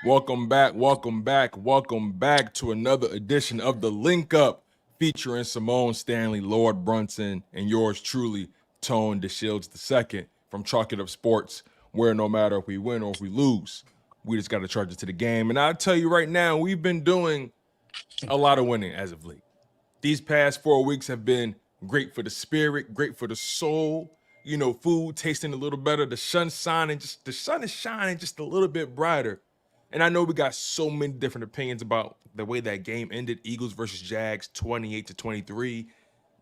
Welcome back to another edition of the Link Up featuring Symone, Stanley, Lord Brunson, and yours truly, Tone DeShields II from Chalk It Up Sports, where no matter if we win or if we lose, we just got to charge it to the game. And I'll tell you right now, we've been doing a lot of winning as of late. These past 4 weeks have been great for the spirit, great for the soul. You know, food tasting a little better, the sun is shining just a little bit brighter. And I know we got so many different opinions about the way that game ended. Eagles versus Jags, 28-23.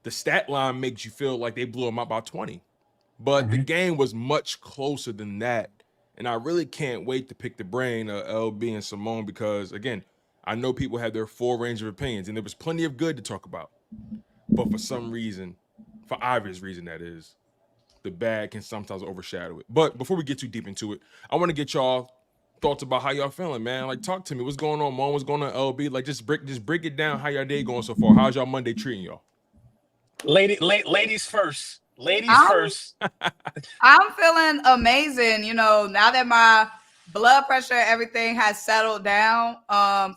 The stat line makes you feel like they blew them out by 20. But the game was much closer than that. And I really can't wait to pick the brain of LB and Symone because, again, I know people have their full range of opinions, and there was plenty of good to talk about. But for some reason, for obvious reason that is, the bad can sometimes overshadow it. But before we get too deep into it, I want to get y'all thoughts about how y'all feeling, man. Like, talk to me. What's going on, Mom? What's going on, LB? Like, just break it down. How y'all day going so far? How's y'all Monday treating y'all? Ladies first. I'm feeling amazing. You know, now that my blood pressure, everything has settled down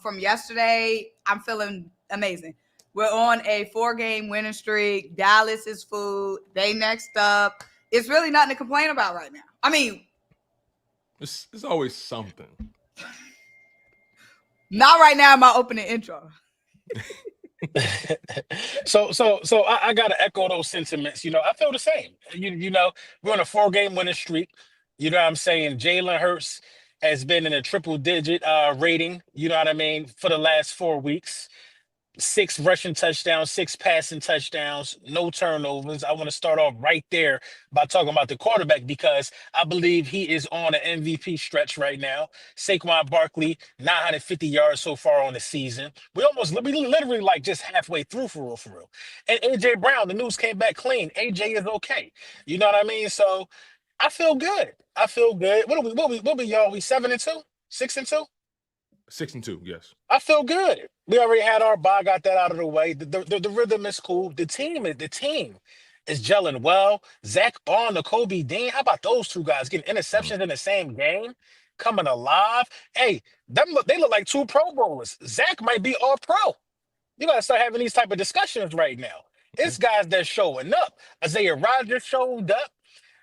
from yesterday, I'm feeling amazing. We're on a 4-game winning streak. Dallas is food. They next up. It's really nothing to complain about right now. I mean, it's always something. Not right now in my opening intro. So I gotta echo those sentiments. You know, I feel the same. You know, we're on a 4-game winning streak. You know what I'm saying? Jalen Hurts has been in a triple-digit rating, you know what I mean, for the last 4 weeks. 6 rushing touchdowns, 6 passing touchdowns, no turnovers. I want to start off right there by talking about the quarterback because I believe he is on an MVP stretch right now. Saquon Barkley, 950 yards so far on the season. We literally like just halfway through for real. And AJ Brown, the news came back clean. AJ is okay. You know what I mean? So I feel good. What we y'all? We 7-2, 6-2. 6-2, yes. I feel good. We already had our bye, got that out of the way. The rhythm is cool. The team is gelling well. Zach Bond, the Kobe Dean. How about those two guys getting interceptions in the same game, coming alive? Hey, they look like 2 Pro Bowlers. Zach might be all pro. You gotta start having these type of discussions right now. It's guys that's showing up. Isaiah Rodgers showed up.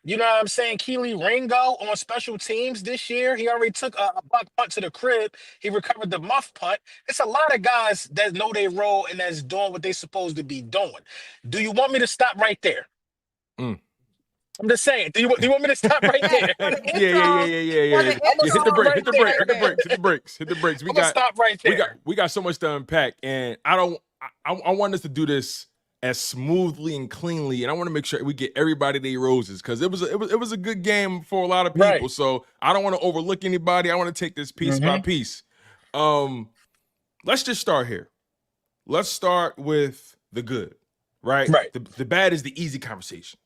You know what I'm saying? Keely Ringo on special teams this year. He already took a buck punt to the crib. He recovered the muff punt. It's a lot of guys that know their role and that's doing what they're supposed to be doing. Do you want me to stop right there? I'm just saying. Do you want me to stop right there? Yeah. Hit the brakes. We got stop right there. We got so much to unpack, and I want us to do this as smoothly and cleanly, and I want to make sure we get everybody their roses because it was a good game for a lot of people. Right. So I don't want to overlook anybody. I want to take this piece by piece. Let's just start here. Let's start with the good, right? Right. The bad is the easy conversation.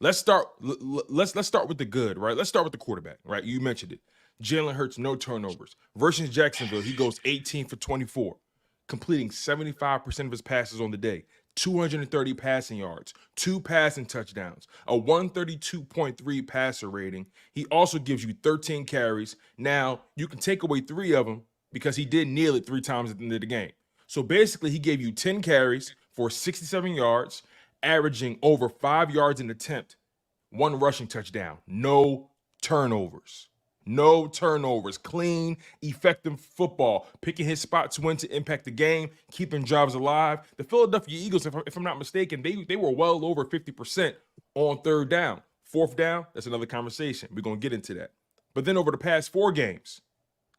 Let's start with the good, right? Let's start with the quarterback, right? You mentioned it. Jalen Hurts, no turnovers. Versus Jacksonville, he goes 18 for 24, completing 75% of his passes on the day. 230 passing yards, 2 passing touchdowns, a 132.3 passer rating. He also gives you 13 carries. Now, you can take away 3 of them because he did kneel it 3 times at the end of the game. So basically, he gave you 10 carries for 67 yards, averaging over 5 yards an attempt, 1 rushing touchdown, no turnovers. No turnovers, clean, effective football, picking his spot to win to impact the game, keeping drives alive. The Philadelphia Eagles, if I'm not mistaken, they were well over 50% on 3rd down. 4th down, that's another conversation. We're going to get into that. But then over the past 4 games,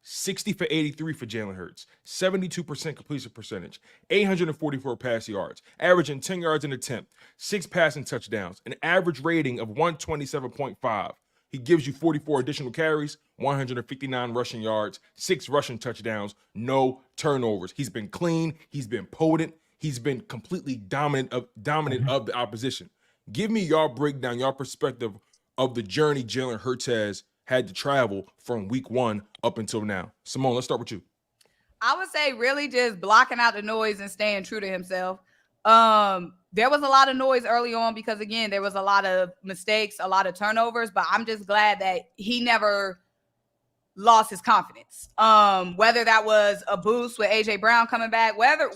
60 for 83 for Jalen Hurts, 72% completion percentage, 844 pass yards, averaging 10 yards an attempt, 6 passing touchdowns, an average rating of 127.5. He gives you 44 additional carries, 159 rushing yards, 6 rushing touchdowns, no turnovers. He's been clean. He's been potent. He's been completely dominant of the opposition. Give me your breakdown, your perspective of the journey Jalen Hurts has had to travel from week 1 up until now. Symone, let's start with you. I would say really just blocking out the noise and staying true to himself. There was a lot of noise early on because, again, there was a lot of mistakes, a lot of turnovers, but I'm just glad that he never lost his confidence. Whether that was a boost with AJ Brown coming back, whether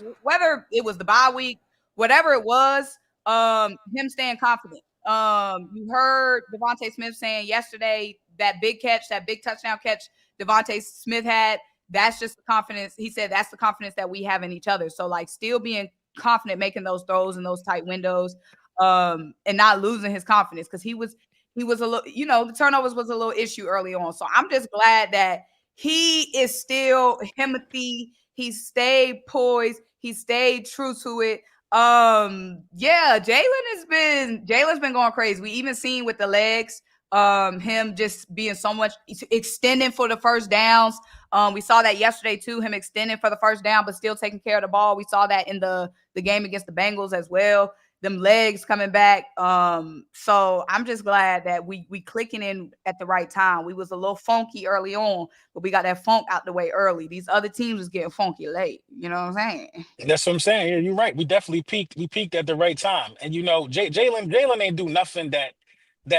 it was the bye week, whatever it was, him staying confident. You heard Devontae Smith saying yesterday that big catch, that big touchdown catch Devontae Smith had. That's just the confidence. He said that's the confidence that we have in each other. So like still being confident, making those throws in those tight windows, and not losing his confidence because he was a little, the turnovers was a little issue early on. So I'm just glad that he is still Timothy. He stayed poised. He stayed true to it. Yeah, Jalen's been going crazy. We even seen with the legs, him just being so much extending for the first downs. We saw that yesterday too, him extending for the first down, but still taking care of the ball. We saw that in the game against the Bengals as well. Them legs coming back. So I'm just glad that we clicking in at the right time. We was a little funky early on, but we got that funk out the way early. These other teams was getting funky late. You know what I'm saying? That's what I'm saying. Yeah, you're right. We definitely peaked. We peaked at the right time. And Jalen ain't do nothing that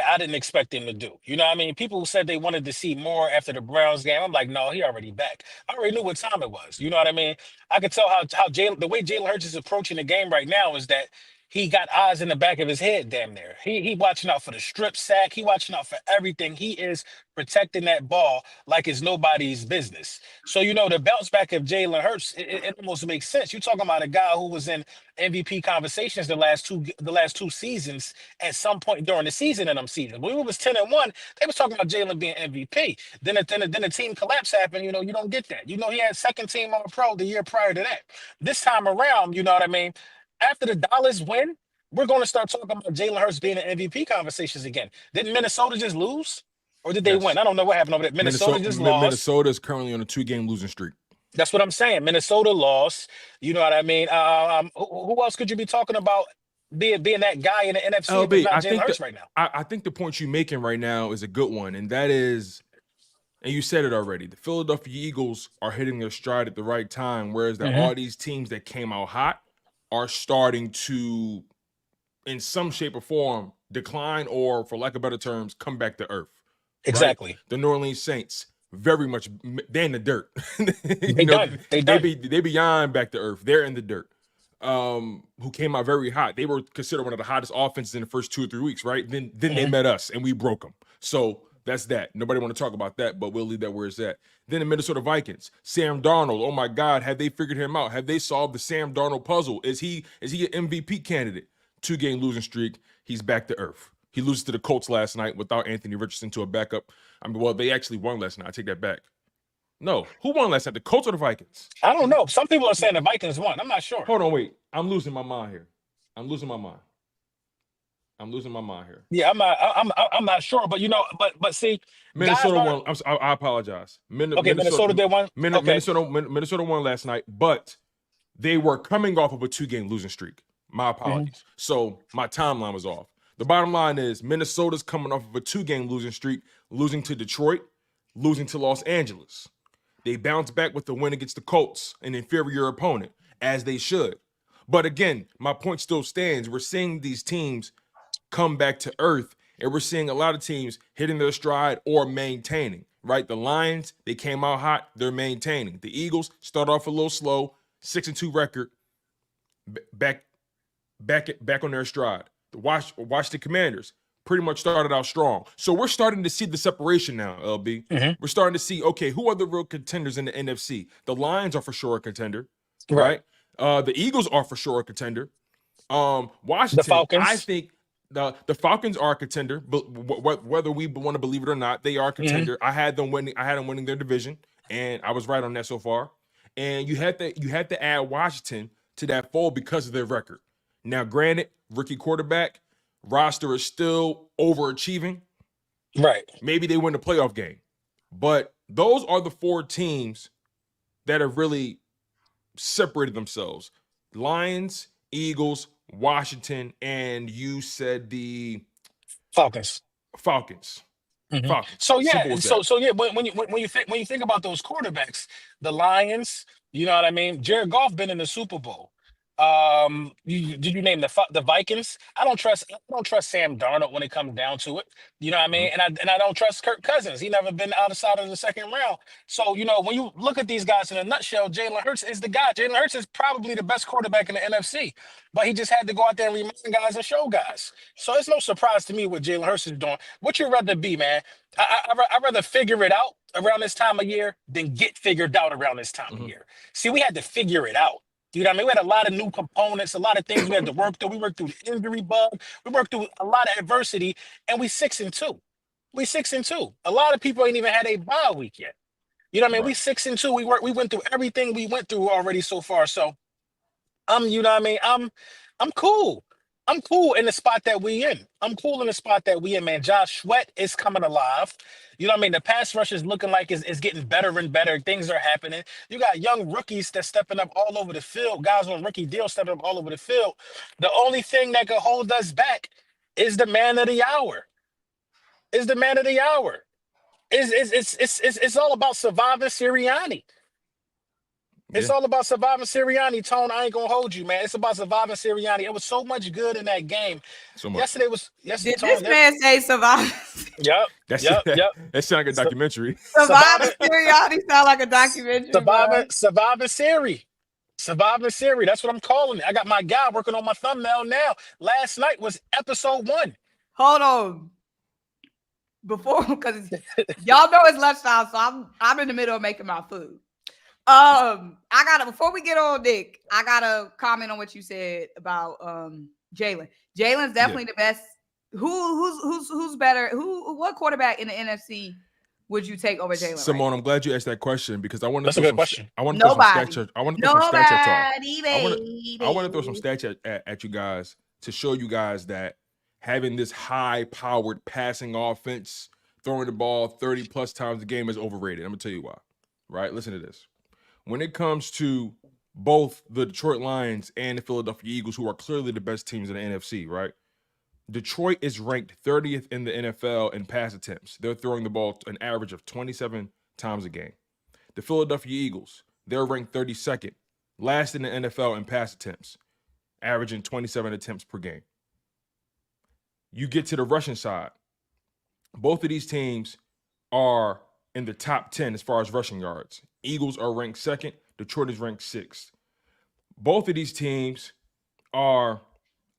I didn't expect him to do. You know what I mean? People said they wanted to see more after the Browns game. I'm like, no, he already back. I already knew what time it was. You know what I mean? I could tell how the way Jalen Hurts is approaching the game right now is that he got eyes in the back of his head, damn near. He watching out for the strip sack. He watching out for everything. He is protecting that ball like it's nobody's business. So, the bounce back of Jalen Hurts, it almost makes sense. You're talking about a guy who was in MVP conversations the last two seasons at some point during the season in them seasons. When we was 10-1, they was talking about Jalen being MVP. Then the team collapse happened. You don't get that. He had second team All Pro the year prior to that. This time around, you know what I mean? After the Dallas win, we're going to start talking about Jalen Hurts being in MVP conversations again. Didn't Minnesota just lose? Or did they win? I don't know what happened over there. Minnesota just lost. Minnesota is currently on a 2-game losing streak. That's what I'm saying. Minnesota lost. You know what I mean? Who else could you be talking about being that guy in the NFC? LB, not Jalen Hurts right now. I think the point you're making right now is a good one, and that is, and you said it already, the Philadelphia Eagles are hitting their stride at the right time, whereas all these teams that came out hot are starting to, in some shape or form, decline or, for lack of better terms, come back to earth. Exactly. Right? The New Orleans Saints, very much, they're in the dirt. They be beyond back to earth. They're in the dirt. Who came out very hot. They were considered one of the hottest offenses in the first 2 or 3 weeks, right? Then they met us and we broke them. So that's that. Nobody want to talk about that, but we'll leave that where it's at. Then the Minnesota Vikings, Sam Darnold. Oh my God, have they figured him out? Have they solved the Sam Darnold puzzle? Is he an MVP candidate? 2-game losing streak. He's back to earth. He loses to the Colts last night without Anthony Richardson to a backup. Well, they actually won last night. I take that back. No, who won last night? The Colts or the Vikings? I don't know. Some people are saying the Vikings won. I'm not sure. Hold on, wait. I'm losing my mind here. I'm losing my mind here. Yeah, I'm not sure, but but see, Minnesota won. I apologize. Minnesota did one. Minnesota won last night, but they were coming off of a 2-game losing streak. My apologies. So my timeline was off. The bottom line is Minnesota's coming off of a 2-game losing streak, losing to Detroit, losing to Los Angeles. They bounced back with the win against the Colts, an inferior opponent, as they should. But again, my point still stands. We're seeing these teams come back to earth, and we're seeing a lot of teams hitting their stride or maintaining, right? The Lions, they came out hot, they're maintaining. The Eagles start off a little slow, 6-2 record, back on their stride. The Washington Commanders pretty much started out strong. So we're starting to see the separation now, LB. We're starting to see, okay, who are the real contenders in the NFC? The Lions are for sure a contender, right? The Eagles are for sure a contender. Washington, the Falcons. I think the Falcons are a contender, but whether we want to believe it or not, they are a contender. I had them winning their division, and I was right on that so far. And you had to add Washington to that fold because of their record. Now, granted, rookie quarterback roster is still overachieving. Right. Maybe they win the playoff game. But those are the 4 teams that have really separated themselves. Lions, Eagles, Washington, and you said the Falcons. Falcons. So yeah, so yeah, when you think about those quarterbacks, the Lions, you know what I mean? Jared Goff been in the Super Bowl. Did you name the Vikings? I don't trust Sam Darnold when it comes down to it. You know what I mean? And I don't trust Kirk Cousins. He never been outside of the second round. So, when you look at these guys in a nutshell, Jalen Hurts is the guy. Jalen Hurts is probably the best quarterback in the NFC. But he just had to go out there and remind guys and show guys. So it's no surprise to me what Jalen Hurts is doing. What you rather be, man? I'd rather figure it out around this time of year than get figured out around this time of year. See, we had to figure it out. You know what I mean? We had a lot of new components, a lot of things we had to work through. We worked through the injury bug. We worked through a lot of adversity, and we 6-2. We 6-2. A lot of people ain't even had a bye week yet. You know what I mean? We 6-2. We went through everything we went through already so far. So you know what I mean? I'm cool. I'm cool in the spot that we in. I'm cool in the spot that we in, man. Josh Sweat is coming alive. You know what I mean? The pass rush is looking like it's getting better and better. Things are happening. You got young rookies that's stepping up all over the field. Guys on rookie deals stepping up all over the field. The only thing that could hold us back is the man of the hour. It's all about surviving Sirianni. It's all about surviving Sirianni, Tone. I ain't gonna hold you, man. It's about surviving Sirianni. It was so much good in that game. So much. Did this man say surviving? Yep. That sounds like a documentary. Surviving Sirianni sound like a documentary. Surviving Siri. Surviving Siri. That's what I'm calling it. I got my guy working on my thumbnail now. Last night was episode 1. Hold on. Because y'all know it's lunchtime, so I'm in the middle of making my food. Before we get on Nick, I gotta comment on what you said about Jalen. Jalen's definitely the best. Who's better? What quarterback in the NFC would you take over Jalen? Symone, right? I'm glad you asked that question because I want to. That's a good question. I want to throw some stats. I want to throw some stats at y'all. I want to throw some stats at you guys to show you guys that having this high-powered passing offense, throwing the ball 30 plus times a game is overrated. I'm gonna tell you why. Right? Listen to this. When it comes to both the Detroit Lions and the Philadelphia Eagles, who are clearly the best teams in the NFC, right? Detroit is ranked 30th in the NFL in pass attempts. They're throwing the ball an average of 27 times a game. The Philadelphia Eagles, they're ranked 32nd, last in the NFL in pass attempts, averaging 27 attempts per game. You get to the rushing side. Both of these teams are in the top 10 as far as rushing yards. Eagles are ranked 2nd. Detroit is ranked 6th. Both of these teams are,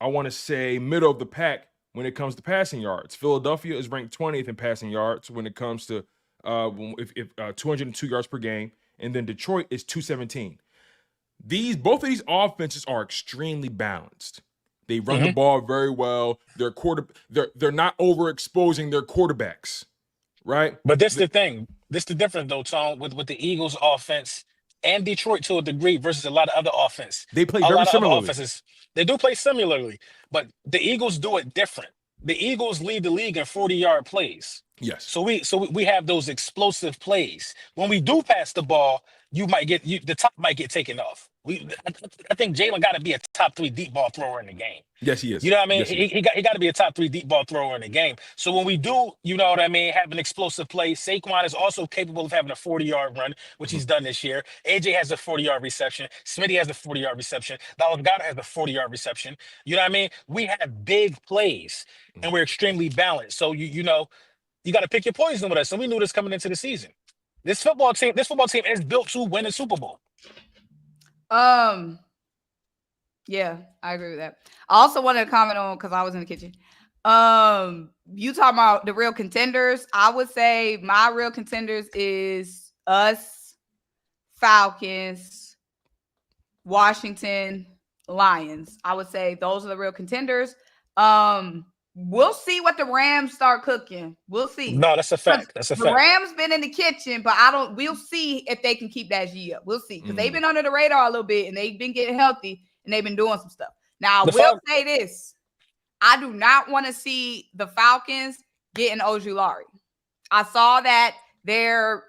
I want to say, middle of the pack when it comes to passing yards. Philadelphia is ranked 20th in passing yards when it comes to 202 yards per game, and then Detroit is 217. Both of these offenses are extremely balanced. They run the ball very well. They're not overexposing their quarterbacks. Right, but this the thing. This the difference though, Tom, with the Eagles' offense and Detroit to a degree versus a lot of other offense. They play very similarly. They do play similarly, but the Eagles do it different. The Eagles lead the league in 40-yard plays. Yes. So we have those explosive plays. When we do pass the ball, the top might get taken off. I think Jalen got to be a top 3 deep ball thrower in the game. Yes, he is. You know what I mean? Yes, he got to be a top 3 deep ball thrower in the game. So when we do, you know what I mean, have an explosive play, Saquon is also capable of having a 40-yard run, which he's done this year. AJ has a 40-yard reception. Smitty has a 40-yard reception. Dallas Goedert has a 40-yard reception. You know what I mean? We have big plays, and we're extremely balanced. So you know, you got to pick your poison with us. And we knew this coming into the season. This football team is built to win a Super Bowl. Yeah, I agree with that. I also wanted to comment on, because I was in the kitchen. You talking about the real contenders. I would say my real contenders is us, Falcons, Washington, Lions. I would say those are the real contenders. We'll see what the Rams start cooking. We'll see. No, that's a fact. The Rams been in the kitchen, but we'll see if they can keep that G up. We'll see. Because they've been under the radar a little bit and they've been getting healthy and they've been doing some stuff. Now, I will say this. I do not want to see the Falcons getting Ojulari. I saw that they're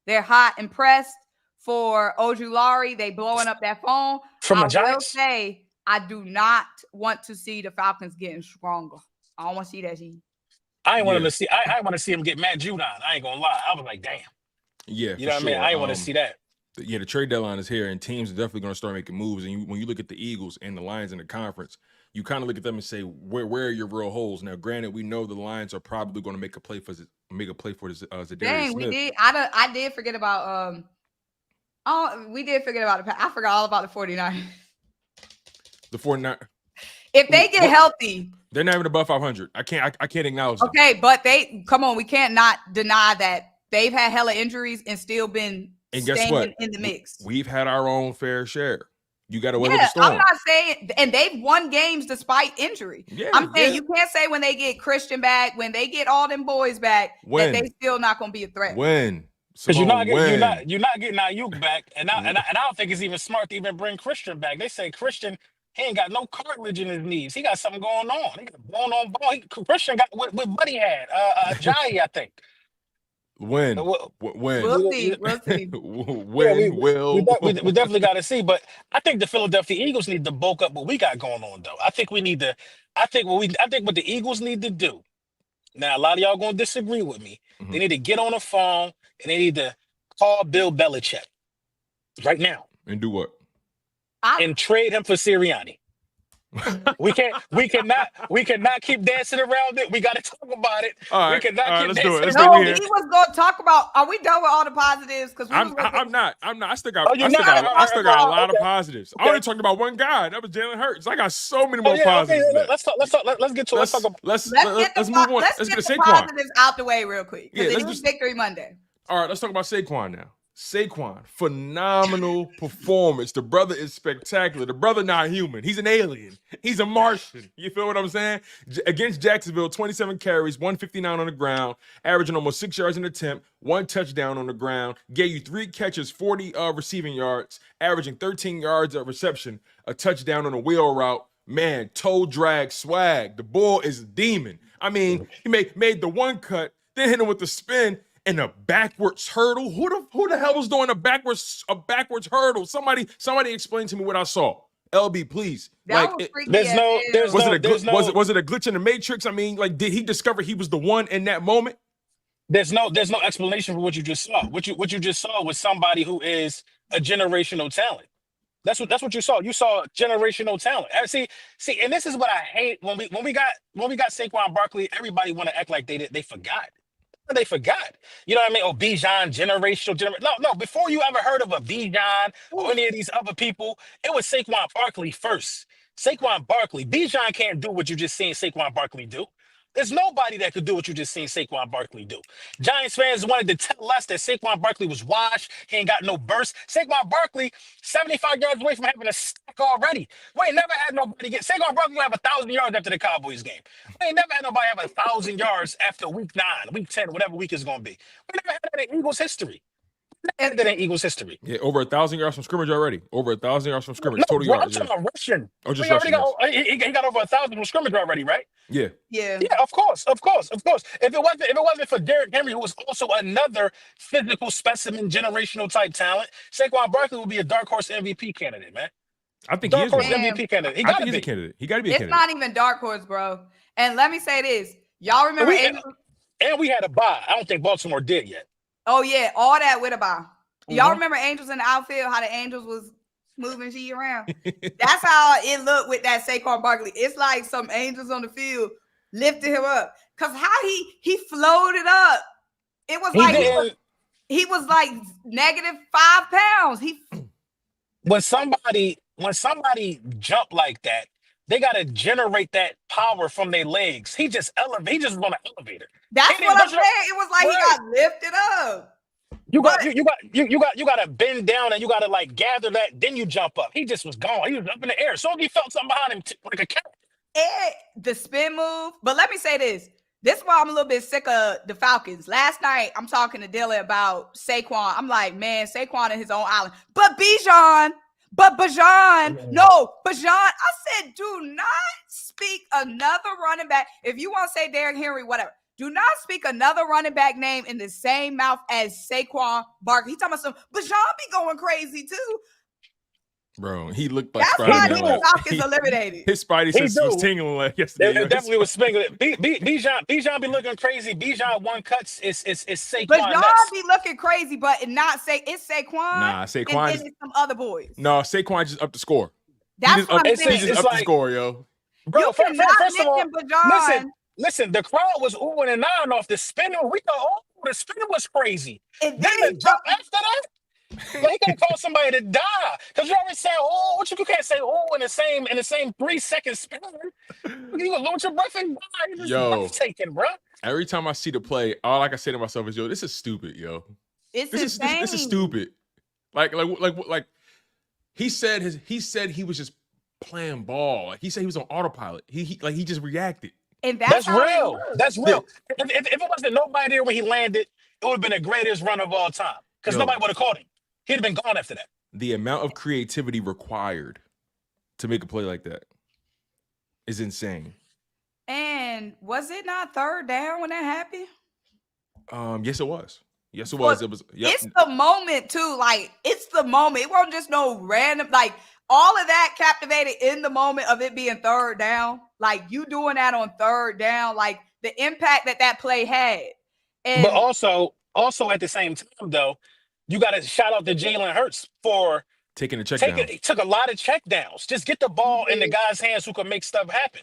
hot and pressed for Ojulari. They blowing up that phone. From the Giants? I will say, I do not want to see the Falcons getting stronger. I don't want to see that. I want to see him get Matt Judon. I ain't gonna lie. I was like, damn. Yeah. You know what I mean? I ain't want to see that. Yeah, the trade deadline is here, and teams are definitely going to start making moves. And when you look at the Eagles and the Lions in the conference, you kind of look at them and say, where are your real holes? Now, granted, we know the Lions are probably going to make a play for Zadarius Dang, Smith. we did. I did forget about we did forget about I forgot all about the 49ers. The 49ers. If they get healthy, they're not even above 500. I can't acknowledge them. Okay, but we can't not deny that they've had hella injuries and still been staying in the mix. We've had our own fair share. You got to weather the storm. I'm not saying, and they've won games despite injury. Yeah, I'm saying you can't say when they get Christian back, when they get all them boys back, that they still not going to be a threat. Because you're not getting Ayuk back, and I don't think it's even smart to even bring Christian back. They say Christian, he ain't got no cartilage in his knees. He got something going on. He got bone on bone. Christian got what Buddy had, Jai, I think. When? We'll see. We definitely got to see. But I think the Philadelphia Eagles need to bulk up what we got going on, though. I think what the Eagles need to do. Now, a lot of y'all gonna disagree with me. Mm-hmm. They need to get on the phone and they need to call Bill Belichick right now. And do what? And trade him for Sirianni. We cannot keep dancing around it. We got to talk about it. All right, we cannot keep dancing around it. No, he was going to talk about. Are we done with all the positives? Because I'm not. I still got a lot of positives. Okay. I only talked about one guy. That was Jalen Hurts. I got so many more positives. Okay. Let's get to it. Let's move on. Let's get to Saquon. Positives out the way real quick. Yeah, it was Victory Monday. All right, let's talk about Saquon now. Saquon, phenomenal performance. The brother is spectacular. The brother not human. He's an alien. He's a Martian. You feel what I'm saying? Against Jacksonville, 27 carries, 159 on the ground, averaging almost 6 yards an attempt, 1 touchdown on the ground, gave you 3 catches, 40 receiving yards, averaging 13 yards of reception, a touchdown on a wheel route. Man, toe drag swag. The bull is a demon. I mean, he made the one cut, then hit him with the spin, and a backwards hurdle. Who the hell was doing a backwards hurdle? Somebody explain to me what I saw. LB, please. Was it a glitch in the matrix? I mean, did he discover he was the one in that moment? There's no explanation for what you just saw. What you just saw was somebody who is a generational talent. That's what you saw. You saw generational talent. See, and this is what I hate when we got Saquon Barkley. Everybody want to act like they forgot. They forgot. You know what I mean? Oh, Bijan, generational. No. Before you ever heard of a Bijan or any of these other people, it was Saquon Barkley first. Saquon Barkley. Bijan can't do what you just seen Saquon Barkley do. There's nobody that could do what you just seen Saquon Barkley do. Giants fans wanted to tell us that Saquon Barkley was washed. He ain't got no burst. Saquon Barkley, 75 yards away from having a stack already. We ain't never had nobody get. Saquon Barkley have 1,000 yards after the Cowboys game. We ain't never had nobody have 1,000 yards after week 9, week 10, whatever week it's going to be. We never had that in Eagles history. That ain't Eagles history. Yeah, over 1,000 yards from scrimmage already. Over 1,000 yards from scrimmage. Total bro, yards. I'm talking about rushing. Oh, just rushing. He got over 1,000 from scrimmage already, right? Yeah. Yeah. Yeah, of course. If it wasn't for Derrick Henry, who was also another physical specimen, generational type talent, Saquon Barkley would be a dark horse MVP candidate, man. I think dark he is horse MVP candidate. He gotta be a candidate. He got to be a candidate. It's not even dark horse, bro. And let me say this. Y'all remember and we had a bye. I don't think Baltimore did yet. Oh, yeah. All that with a bye. Y'all remember Angels in the outfield, how the Angels was moving G around? That's how it looked with that Saquon Barkley. It's like some Angels on the field lifted him up. Because how he floated up. It was he was like -5 pounds. When somebody jump like that, they got to generate that power from their legs. He just was on an elevator. That's what I'm saying. It was like he got lifted up. You got to bend down and you got to gather that. Then you jump up. He just was gone. He was up in the air. So he felt something behind him like a cat. The spin move. But let me say this. This is why I'm a little bit sick of the Falcons. Last night, I'm talking to Dylan about Saquon. I'm like, man, Saquon in his own island. But Bajan. No, Bajan. I said, do not speak another running back. If you want to say Derrick Henry, whatever. Do not speak another running back name in the same mouth as Saquon Barkley. He talking about some Bajan be going crazy too. Bro, he looked like That's why Spider-Man. the Like, Falcons eliminated. his Spidey He sense was do. tingling like It yesterday. definitely was spingling. Bijan be looking crazy. Bijan one cuts is But Saquon y'all next. be looking crazy, but not say it's Saquon. Nah, And Saquon then just, it's some other boys. no, Saquon just upped the score. That's what I'm It's saying. He just it's upped the like, score, yo. bro. You First of all, cannot mention Bajan. listen. The crowd was oohing and ahhing off the spinner. We thought, oh, the spinner was crazy. And Then then the jump after that. Like, he could call somebody to die. Because you always say, oh, what you can't say, oh, in the same 3 second spin. You gonna lose your breath and die. It's Yo. breathtaking, bro. Every time I see the play, all I can say to myself is, yo, this is stupid, yo. it's This insane. is stupid. Like he said he was just playing ball. Like he said he was on autopilot. He just reacted. And That's how it real. was. That's real. If it wasn't nobody there when he landed, it would have been the greatest run of all time. Because Yo. nobody would have caught him. He'd have been gone after that. The amount of creativity required to make a play like that is insane. And was it not third down when that happened? Yes, it was. Yes, it Well, was. It was. Yep. It's the moment too. Like it's the moment. It wasn't just no random. Like all of that captivated in the moment of it being third down. Like you doing that on third down. Like the impact that play had. And But also at the same time, though, you got to shout out to Jalen Hurts for Taking a check down. He took a lot of check downs. Just get the ball in the guy's hands who can make stuff happen.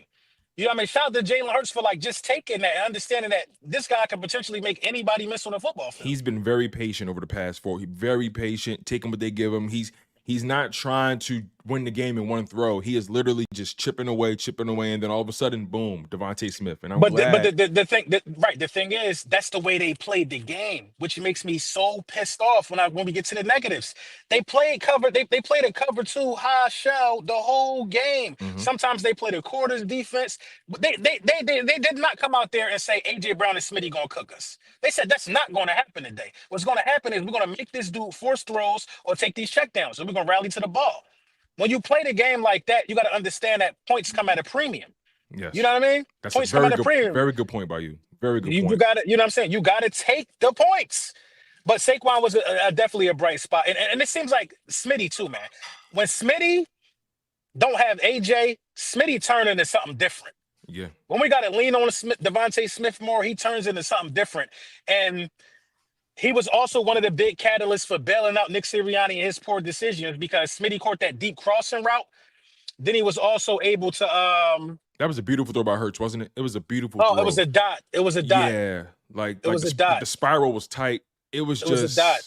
You know what I mean? Shout out to Jalen Hurts for like just taking that and understanding that this guy can potentially make anybody miss on the football field. He's been very patient over the past 4. He's very patient, taking what they give him. He's not trying to win the game in one throw. He is literally just chipping away, and then all of a sudden, boom, Devontae Smith. And I'm glad. The thing is, that's the way they played the game, which makes me so pissed off when we get to the negatives. They played cover. They played a cover 2 high shell the whole game. Mhm. Sometimes they played a quarters defense, but they did not come out there and say AJ Brown and Smitty gonna cook us. They said that's not going to happen today. What's going to happen is we're going to make this dude force throws or take these checkdowns, and we're going to rally to the ball. When you play the game like that, you got to understand that points come at a premium. Yes. You know what I mean? That's Points a very come at a premium. very good point by you. Very good point. You got to, you know what I'm saying? You got to take the points. But Saquon was definitely a bright spot. And it seems like Smitty too, man. When Smitty don't have AJ, Smitty turn into something different. Yeah. When we got to lean on Devontae Smith more, he turns into something different. And he was also one of the big catalysts for bailing out Nick Sirianni and his poor decisions because Smitty caught that deep crossing route. Then he was also able to that was a beautiful throw by Hurts, wasn't it? It was a beautiful throw. it was a dot. It was a dot. Yeah. Like was a the, dot. The spiral was tight. It was a dot.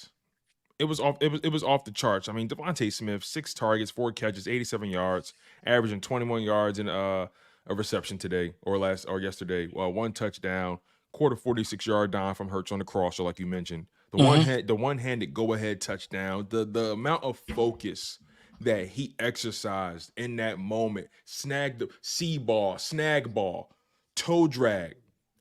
It was off the charts. I mean, Devontae Smith, 6 targets, 4 catches, 87 yards, averaging 21 yards in a reception today or yesterday. 1 touchdown, quarter 46-yard dime from Hurts on the crosser, like you mentioned. The one-handed go-ahead touchdown. The amount of focus that he exercised in that moment. Snag the C-ball, snag ball, toe drag.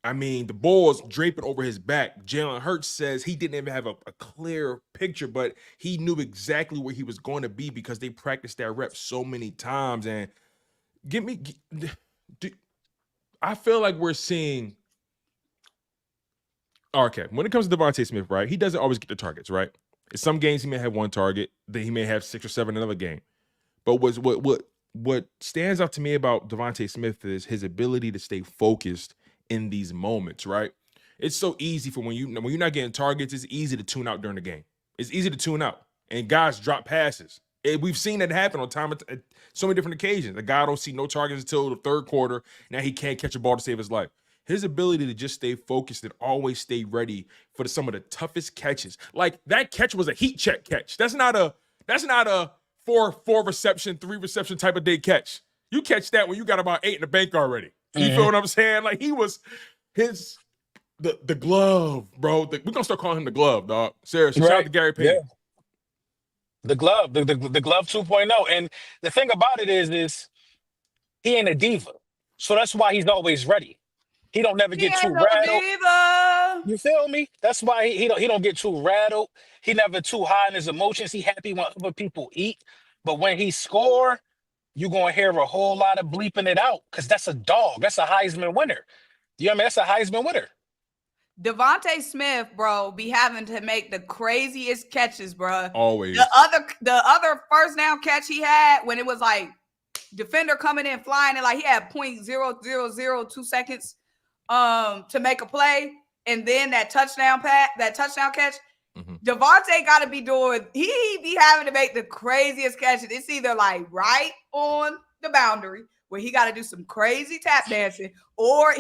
I mean, the ball was draping over his back. Jalen Hurts says he didn't even have a clear picture, but he knew exactly where he was going to be because they practiced that rep so many times. And I feel like we're seeing. Okay, when it comes to Devontae Smith, right? He doesn't always get the targets, right? In some games he may have 1 target, then he may have 6 or 7 another game. But what stands out to me about Devontae Smith is his ability to stay focused in these moments, right? It's so easy for when you're not getting targets, it's easy to tune out during the game. It's easy to tune out. And guys drop passes. We've seen that happen on so many different occasions. A guy don't see no targets until the 3rd quarter. Now he can't catch a ball to save his life. His ability to just stay focused and always stay ready for some of the toughest catches. Like that catch was a heat check catch. That's not a 4 reception, 3 reception type of day catch. You catch that when you got about 8 in the bank already. You feel what I'm saying? Like he was the glove, bro. We're gonna start calling him the glove, dog. Seriously, shout out to Gary Payton. Yeah. The glove, the glove 2.0. And the thing about it is he ain't a diva. So that's why he's always ready. He don't never get too rattled. Diva. You feel me? That's why he don't get too rattled. He never too high in his emotions. He happy when other people eat. But when he score, you're going to hear a whole lot of bleeping it out because that's a dog. That's a Heisman winner. You know what I mean? That's a Heisman winner. Devontae Smith, bro, be having to make the craziest catches, bro. Always. The other first down catch he had when it was like defender coming in flying and like he had 0.0002 seconds to make a play, and then that touchdown catch. Devontae got to be doing. He be having to make the craziest catches. It's either like right on the boundary where he got to do some crazy tap dancing, or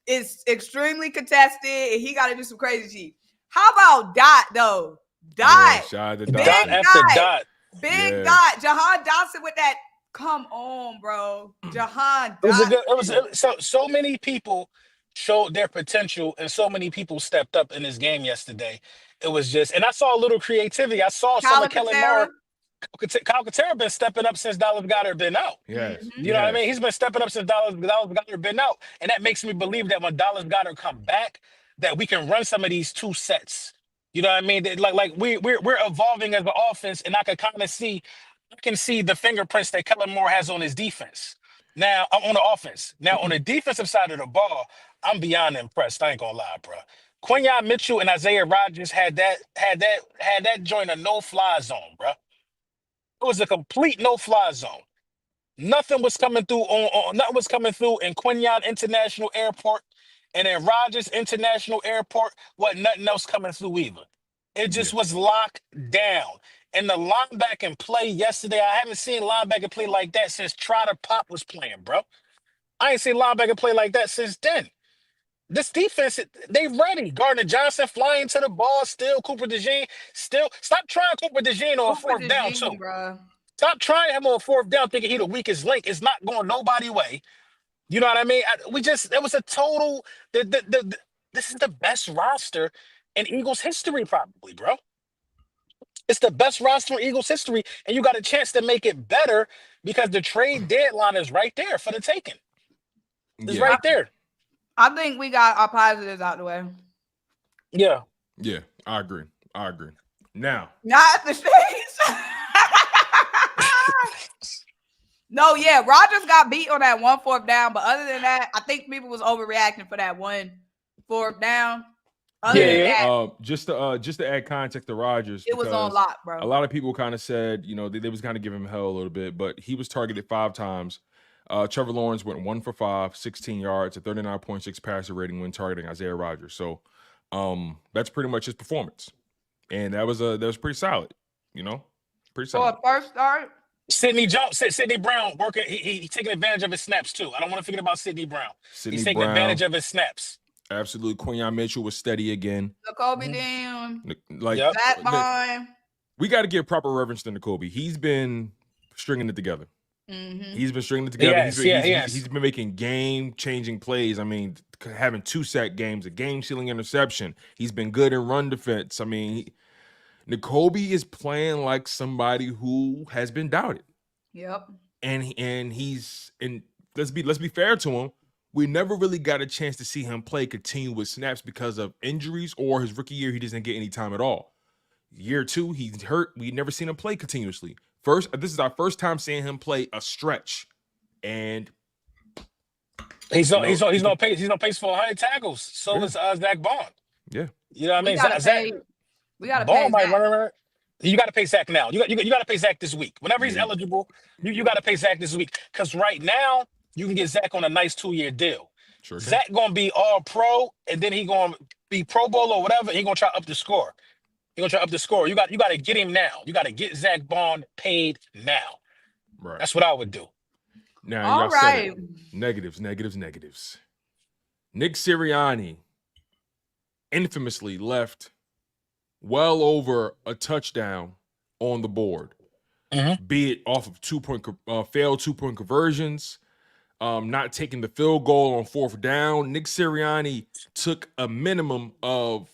it's extremely contested and he got to do some crazy shit. How about Dot though? Dot, shout out to big Dot after dot. Big Dot. Jahan Dotson with that. Come on, bro. Jahan Dotson. So many people showed their potential and so many people stepped up in this game yesterday. It was just, and I saw a little creativity. I saw some of Kellen Moore. Kyle Katerra been stepping up since Dallas Goedert been out. Yes. You know what I mean? He's been stepping up since Dallas Goedert been out. And that makes me believe that when Dallas Goedert come back, that we can run some of these two sets. You know what I mean? Like we're evolving as an offense, and I can see the fingerprints that Kellen Moore has on his defense. Now, I'm on the offense. Now, on the defensive side of the ball, I'm beyond impressed. I ain't gonna lie, bro. Quinyon Mitchell and Isaiah Rodgers had that joint a no-fly zone, bro. It was a complete no-fly zone. Nothing was coming through nothing was coming through in Quinyon International Airport, and in Rodgers International Airport, wasn't nothing else coming through either. It just was locked down. And the linebacking play yesterday, I haven't seen linebacker play like that since Trotter Pop was playing, bro. I ain't seen linebacker play like that since then. This defense, they ready. Gardner Johnson flying to the ball still. Cooper DeJean still. Stop trying Cooper DeJean on fourth down, too. Bro. Stop trying him on fourth down thinking he the weakest link. It's not going nobody way. You know what I mean? It was a total, this is the best roster in Eagles history probably, bro. It's the best roster in Eagles history, and you got a chance to make it better because the trade deadline is right there for the taking. It's right there. I think we got our positives out the way. Yeah. Yeah, I agree. Now. Not the stage. No, yeah, Rodgers got beat on that 1 4th down, but other than that, I think people was overreacting for that 1 4th down. Other than that, just to add context to Rodgers, it was on lock, bro. A lot of people kind of said, they was kind of giving him hell a little bit, but he was targeted 5 times. Trevor Lawrence went 1 for 5, 16 yards, a 39.6 passer rating when targeting Isaiah Rodgers. So that's pretty much his performance, and that was pretty solid. Pretty solid. For a first start. Sidney Brown working. He taking advantage of his snaps too. I don't want to forget about Sidney Brown. He's taking advantage of his snaps. Absolutely. Quinyon Mitchell was steady again. N'Kobe Dean. That line. We got to give proper reverence to N'Kobe. He's been stringing it together. He's been stringing it together. Yes, he's been making game-changing plays. I mean, having 2 sack games, a game-sealing interception. He's been good in run defense. I mean, N'Kobe is playing like somebody who has been doubted. Yep. And let's be fair to him. We never really got a chance to see him play continuous snaps because of injuries, or his rookie year he doesn't get any time at all. Year 2, he's hurt. We never seen him play continuously. This is our first time seeing him play a stretch, and he's on pace for 100 tackles. So is Zach Bond. Yeah, you know what I mean. We got to pay Zach. Run. You got to pay Zach now. You got to pay Zach this week. Whenever he's eligible, you got to pay Zach this week, because right now you can get Zach on a nice 2-year deal. Sure. Zach gonna be all pro, and then he gonna be Pro Bowl or whatever. He gonna try up the score. You got to get him now. You got to get Zach Bond paid now. Right. That's what I would do. Now, all right. Negatives. Nick Sirianni infamously left well over a touchdown on the board, be it off of failed 2-point conversions, not taking the field goal on 4th down. Nick Sirianni took a minimum of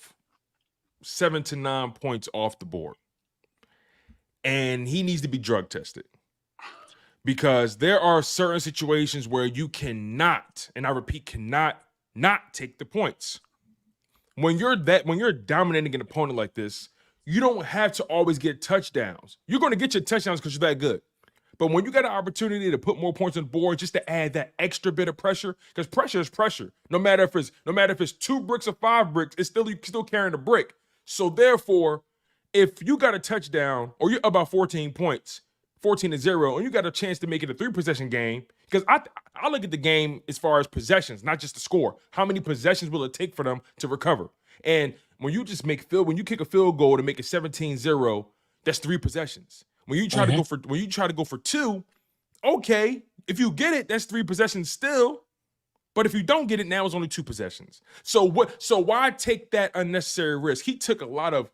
7 to 9 points off the board, and he needs to be drug tested, because there are certain situations where you cannot, and I repeat, cannot not take the points. When you're dominating an opponent like this, you don't have to always get touchdowns. You're going to get your touchdowns because you're that good, But when you got an opportunity to put more points on the board, just to add that extra bit of pressure, because pressure is pressure. No matter if it's 2 bricks or 5 bricks, it's still carrying a brick. So therefore, if you got a touchdown or you're about 14 points, 14-0, and you got a chance to make it a 3-possession game, because I look at the game as far as possessions, not just the score. How many possessions will it take for them to recover? And when you just when you kick a field goal to make it 17-0, that's 3 possessions. When you try to go for 2, okay, if you get it, that's 3 possessions still. But if you don't get it, now it's only 2 possessions. So why take that unnecessary risk? He took a lot of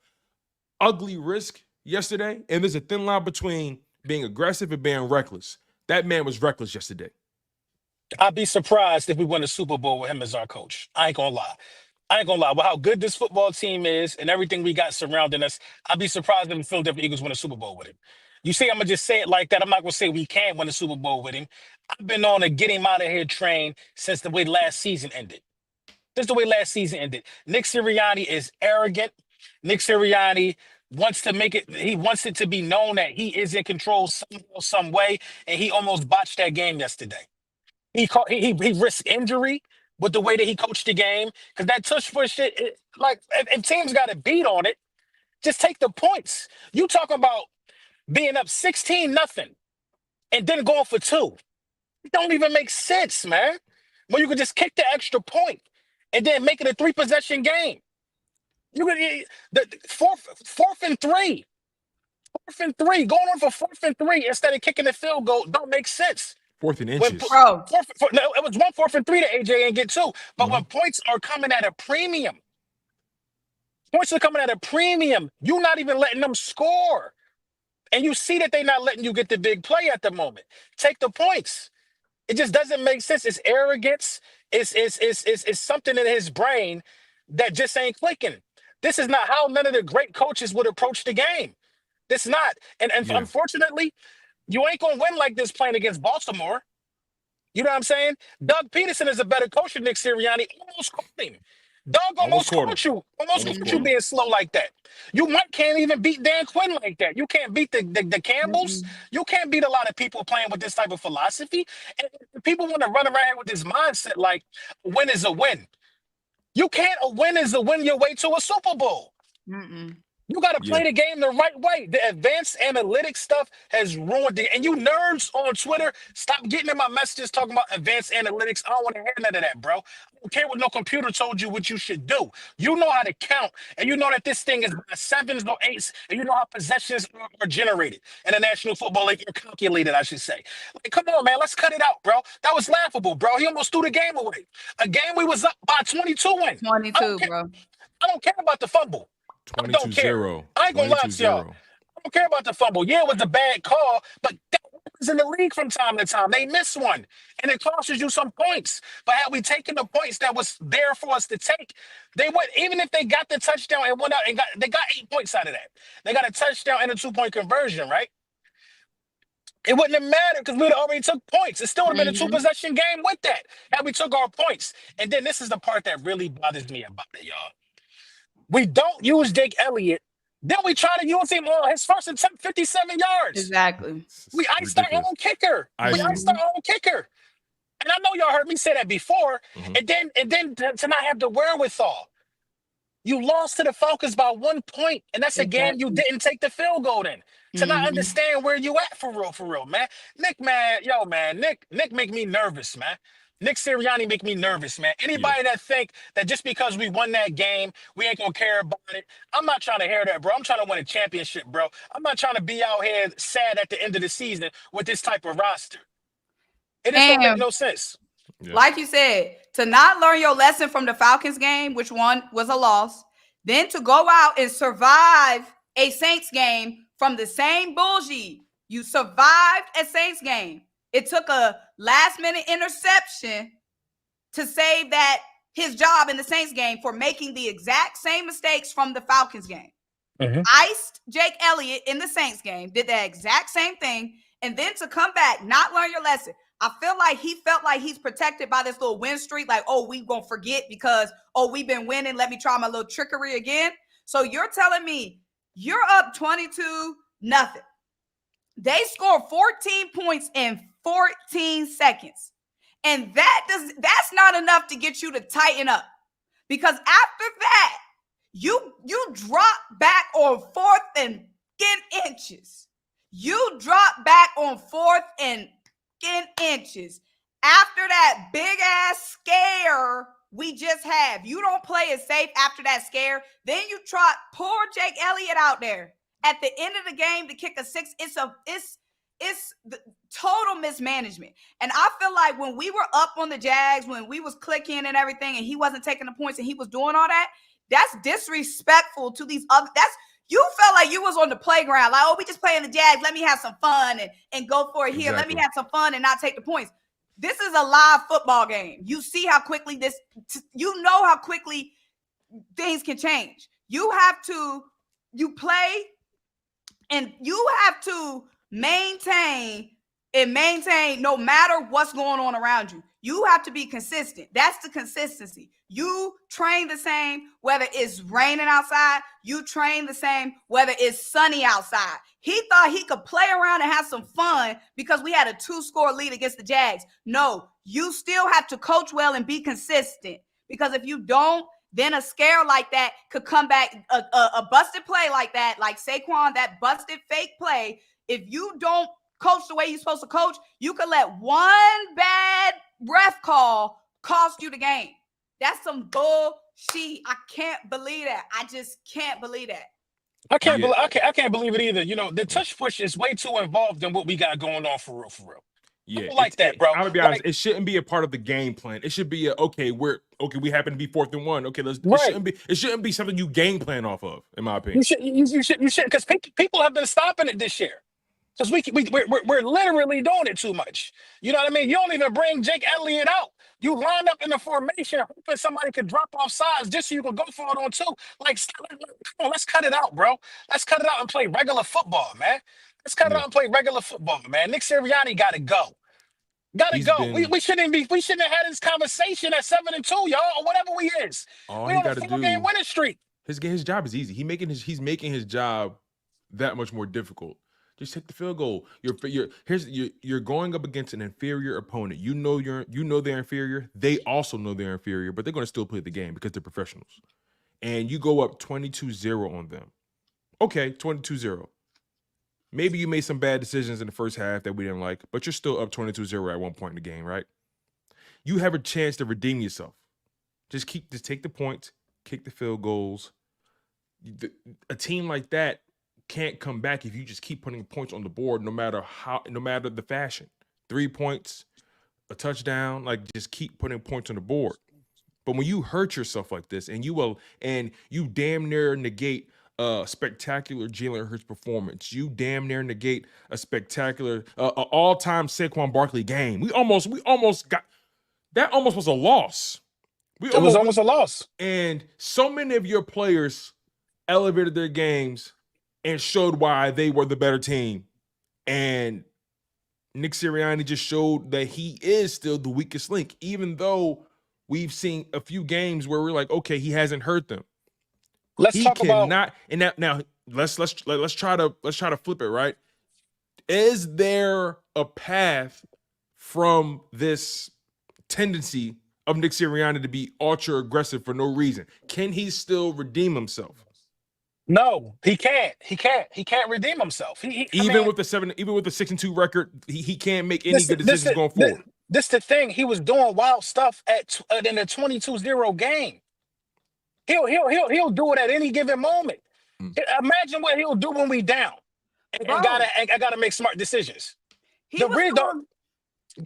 ugly risk yesterday, and there's a thin line between being aggressive and being reckless. That man was reckless yesterday. I'd be surprised if we win a Super Bowl with him as our coach. I ain't gonna lie. With how good this football team is and everything we got surrounding us, I'd be surprised if the Philadelphia Eagles win a Super Bowl with him. You see, I'm going to just say it like that. I'm not going to say we can't win a Super Bowl with him. I've been on a get him out of here train since the way last season ended. Nick Sirianni is arrogant. Nick Sirianni wants to make it, he wants it to be known that he is in control some way, and he almost botched that game yesterday. He risked injury with the way that he coached the game, because that tush push shit, if teams got a beat on it, just take the points. You talking about being up 16-0 and then going for 2. It don't even make sense, man. Well, you could just kick the extra point and then make it a 3-possession game. You could the fourth and three, going on for 4th and 3 instead of kicking the field goal don't make sense. 4th and inches. Bro. No, it was 1 4th and 3 that AJ ain't get 2. But when points are coming at a premium, you're not even letting them score. And you see that they're not letting you get the big play at the moment. Take the points. It just doesn't make sense. It's arrogance. It's something in his brain that just ain't clicking. This is not how none of the great coaches would approach the game. This is not. And unfortunately, you ain't going to win like this playing against Baltimore. You know what I'm saying? Doug Peterson is a better coach than Nick Sirianni. Almost caught him. Doug almost caught you. Almost caught you being slow like that. You can't even beat Dan Quinn like that. You can't beat the Campbells. You can't beat a lot of people playing with this type of philosophy. And people want to run around here with this mindset like a win is a win. You can't a win is a win your way to a Super Bowl. You got to play the game the right way. The advanced analytics stuff has ruined it. And you nerds on Twitter, stop getting in my messages talking about advanced analytics. I don't want to hear none of that, bro. I don't care what no computer told you what you should do. You know how to count, and you know that this thing is 7s or 8s, and you know how possessions are generated in the National Football League, or calculated, I should say. Like, come on, man, let's cut it out, bro. That was laughable, bro. He almost threw the game away. A game we was up by 22 win. 22, bro. I don't care about the fumble. 22-0. I ain't gonna lie to y'all. I don't care about the fumble. Yeah, it was a bad call, but that was in the league from time to time. They miss one, and it costs you some points. But had we taken the points that was there for us to take, they would, even if they got the touchdown and went out and they got 8 points out of that. They got a touchdown and a 2-point conversion, right? It wouldn't have mattered because we would have already took points. It still would have been a 2-possession game with that. Had we took our points. And then this is the part that really bothers me about it, y'all. We don't use Jake Elliott. Then we try to use him on his first attempt, 57 yards. Exactly. We iced our own kicker. And I know y'all heard me say that before. And then to not have the wherewithal. You lost to the Falcons by 1 point, and that's a game you didn't take the field goal in. To not understand where you at for real, man. Nick make me nervous, man. Nick Sirianni make me nervous, man. Anybody that think that just because we won that game, we ain't gonna care about it, I'm not trying to hear that, bro. I'm trying to win a championship, bro. I'm not trying to be out here sad at the end of the season with this type of roster. It just don't make no sense. Yeah. Like you said, to not learn your lesson from the Falcons game, which one was a loss, then to go out and survive a Saints game from the same bullshit. You survived a Saints game. It took a last-minute interception to save his job in the Saints game for making the exact same mistakes from the Falcons game. Iced Jake Elliott in the Saints game, did the exact same thing, and then to come back, not learn your lesson. I feel like he felt like he's protected by this little win streak, like, oh, we gonna forget because, oh, we've been winning. Let me try my little trickery again. So you're telling me you're up 22-0. They scored 14 points in 14 seconds. And that's not enough to get you to tighten up. Because after that, you drop back on 4th and inches. You drop back on 4th and inches. After that big ass scare we just have, you don't play it safe after that scare. Then you trot poor Jake Elliott out there at the end of the game to kick a 6. It's the total mismanagement. And I feel like when we were up on the Jags, when we was clicking and everything, and he wasn't taking the points and he was doing all that, that's disrespectful to these other. You felt like you was on the playground, like, oh, we just playing the Jags. Let me have some fun and go for it here. Let me have some fun and not take the points. This is a live football game. You see how quickly you know how quickly things can change. You play and you have to maintain no matter what's going on around you. You have to be consistent. That's the consistency. You train the same whether it's raining outside. You train the same whether it's sunny outside. He thought he could play around and have some fun because we had a 2-score lead against the Jags. No, you still have to coach well and be consistent, because if you don't, then a scare like that could come back. A busted play like that, like Saquon, that busted fake play. If you don't coach the way you're supposed to coach, you could let one bad ref call cost you the game. That's some bullshit. I can't believe that. I just can't believe that. I can't believe it either. You know, the touch push is way too involved in what we got going on for real. Yeah, I don't like that, bro. I'm gonna be honest. It shouldn't be a part of the game plan. It should be we happen to be 4th and 1. Okay, it shouldn't be something you game plan off of, in my opinion. You should, because people have been stopping it this year. Because we're literally doing it too much. You know what I mean? You don't even bring Jake Elliott out. You line up in the formation hoping somebody could drop off sides just so you can go for it on 2. Like, come on, let's cut it out, bro. Let's cut it out and play regular football, man. Let's cut it out and play regular football, man. Nick Sirianni got to go. We shouldn't have had this conversation at 7-2, y'all, or whatever we is. All we he on got a to 4-game winning streak. His job is easy. He's making his job that much more difficult. Just take the field goal. You're going up against an inferior opponent. You know they're inferior. They also know they're inferior, but they're going to still play the game because they're professionals. And you go up 22-0 on them. Okay, 22-0. Maybe you made some bad decisions in the first half that we didn't like, but you're still up 22-0 at one point in the game, right? You have a chance to redeem yourself. Just take the points, kick the field goals. A team like that can't come back if you just keep putting points on the board, no matter the fashion. 3 points, a touchdown, like just keep putting points on the board. But when you hurt yourself like this and you damn near negate a spectacular Jalen Hurts performance, you damn near negate a spectacular all-time Saquon Barkley game. We almost got that. Almost was a loss. It was almost a loss. And so many of your players elevated their games and showed why they were the better team. And Nick Sirianni just showed that he is still the weakest link, even though we've seen a few games where we're like, okay, he hasn't hurt them. Let's try to flip it, right? Is there a path from this tendency of Nick Sirianni to be ultra aggressive for no reason? Can he still redeem himself? No, he can't. He can't redeem himself. Even with the 6-2 record, he can't make any good decisions going forward. This the thing. He was doing wild stuff in the 22-0 game. He'll do it at any given moment. Imagine what he'll do when we down. And I gotta make smart decisions. The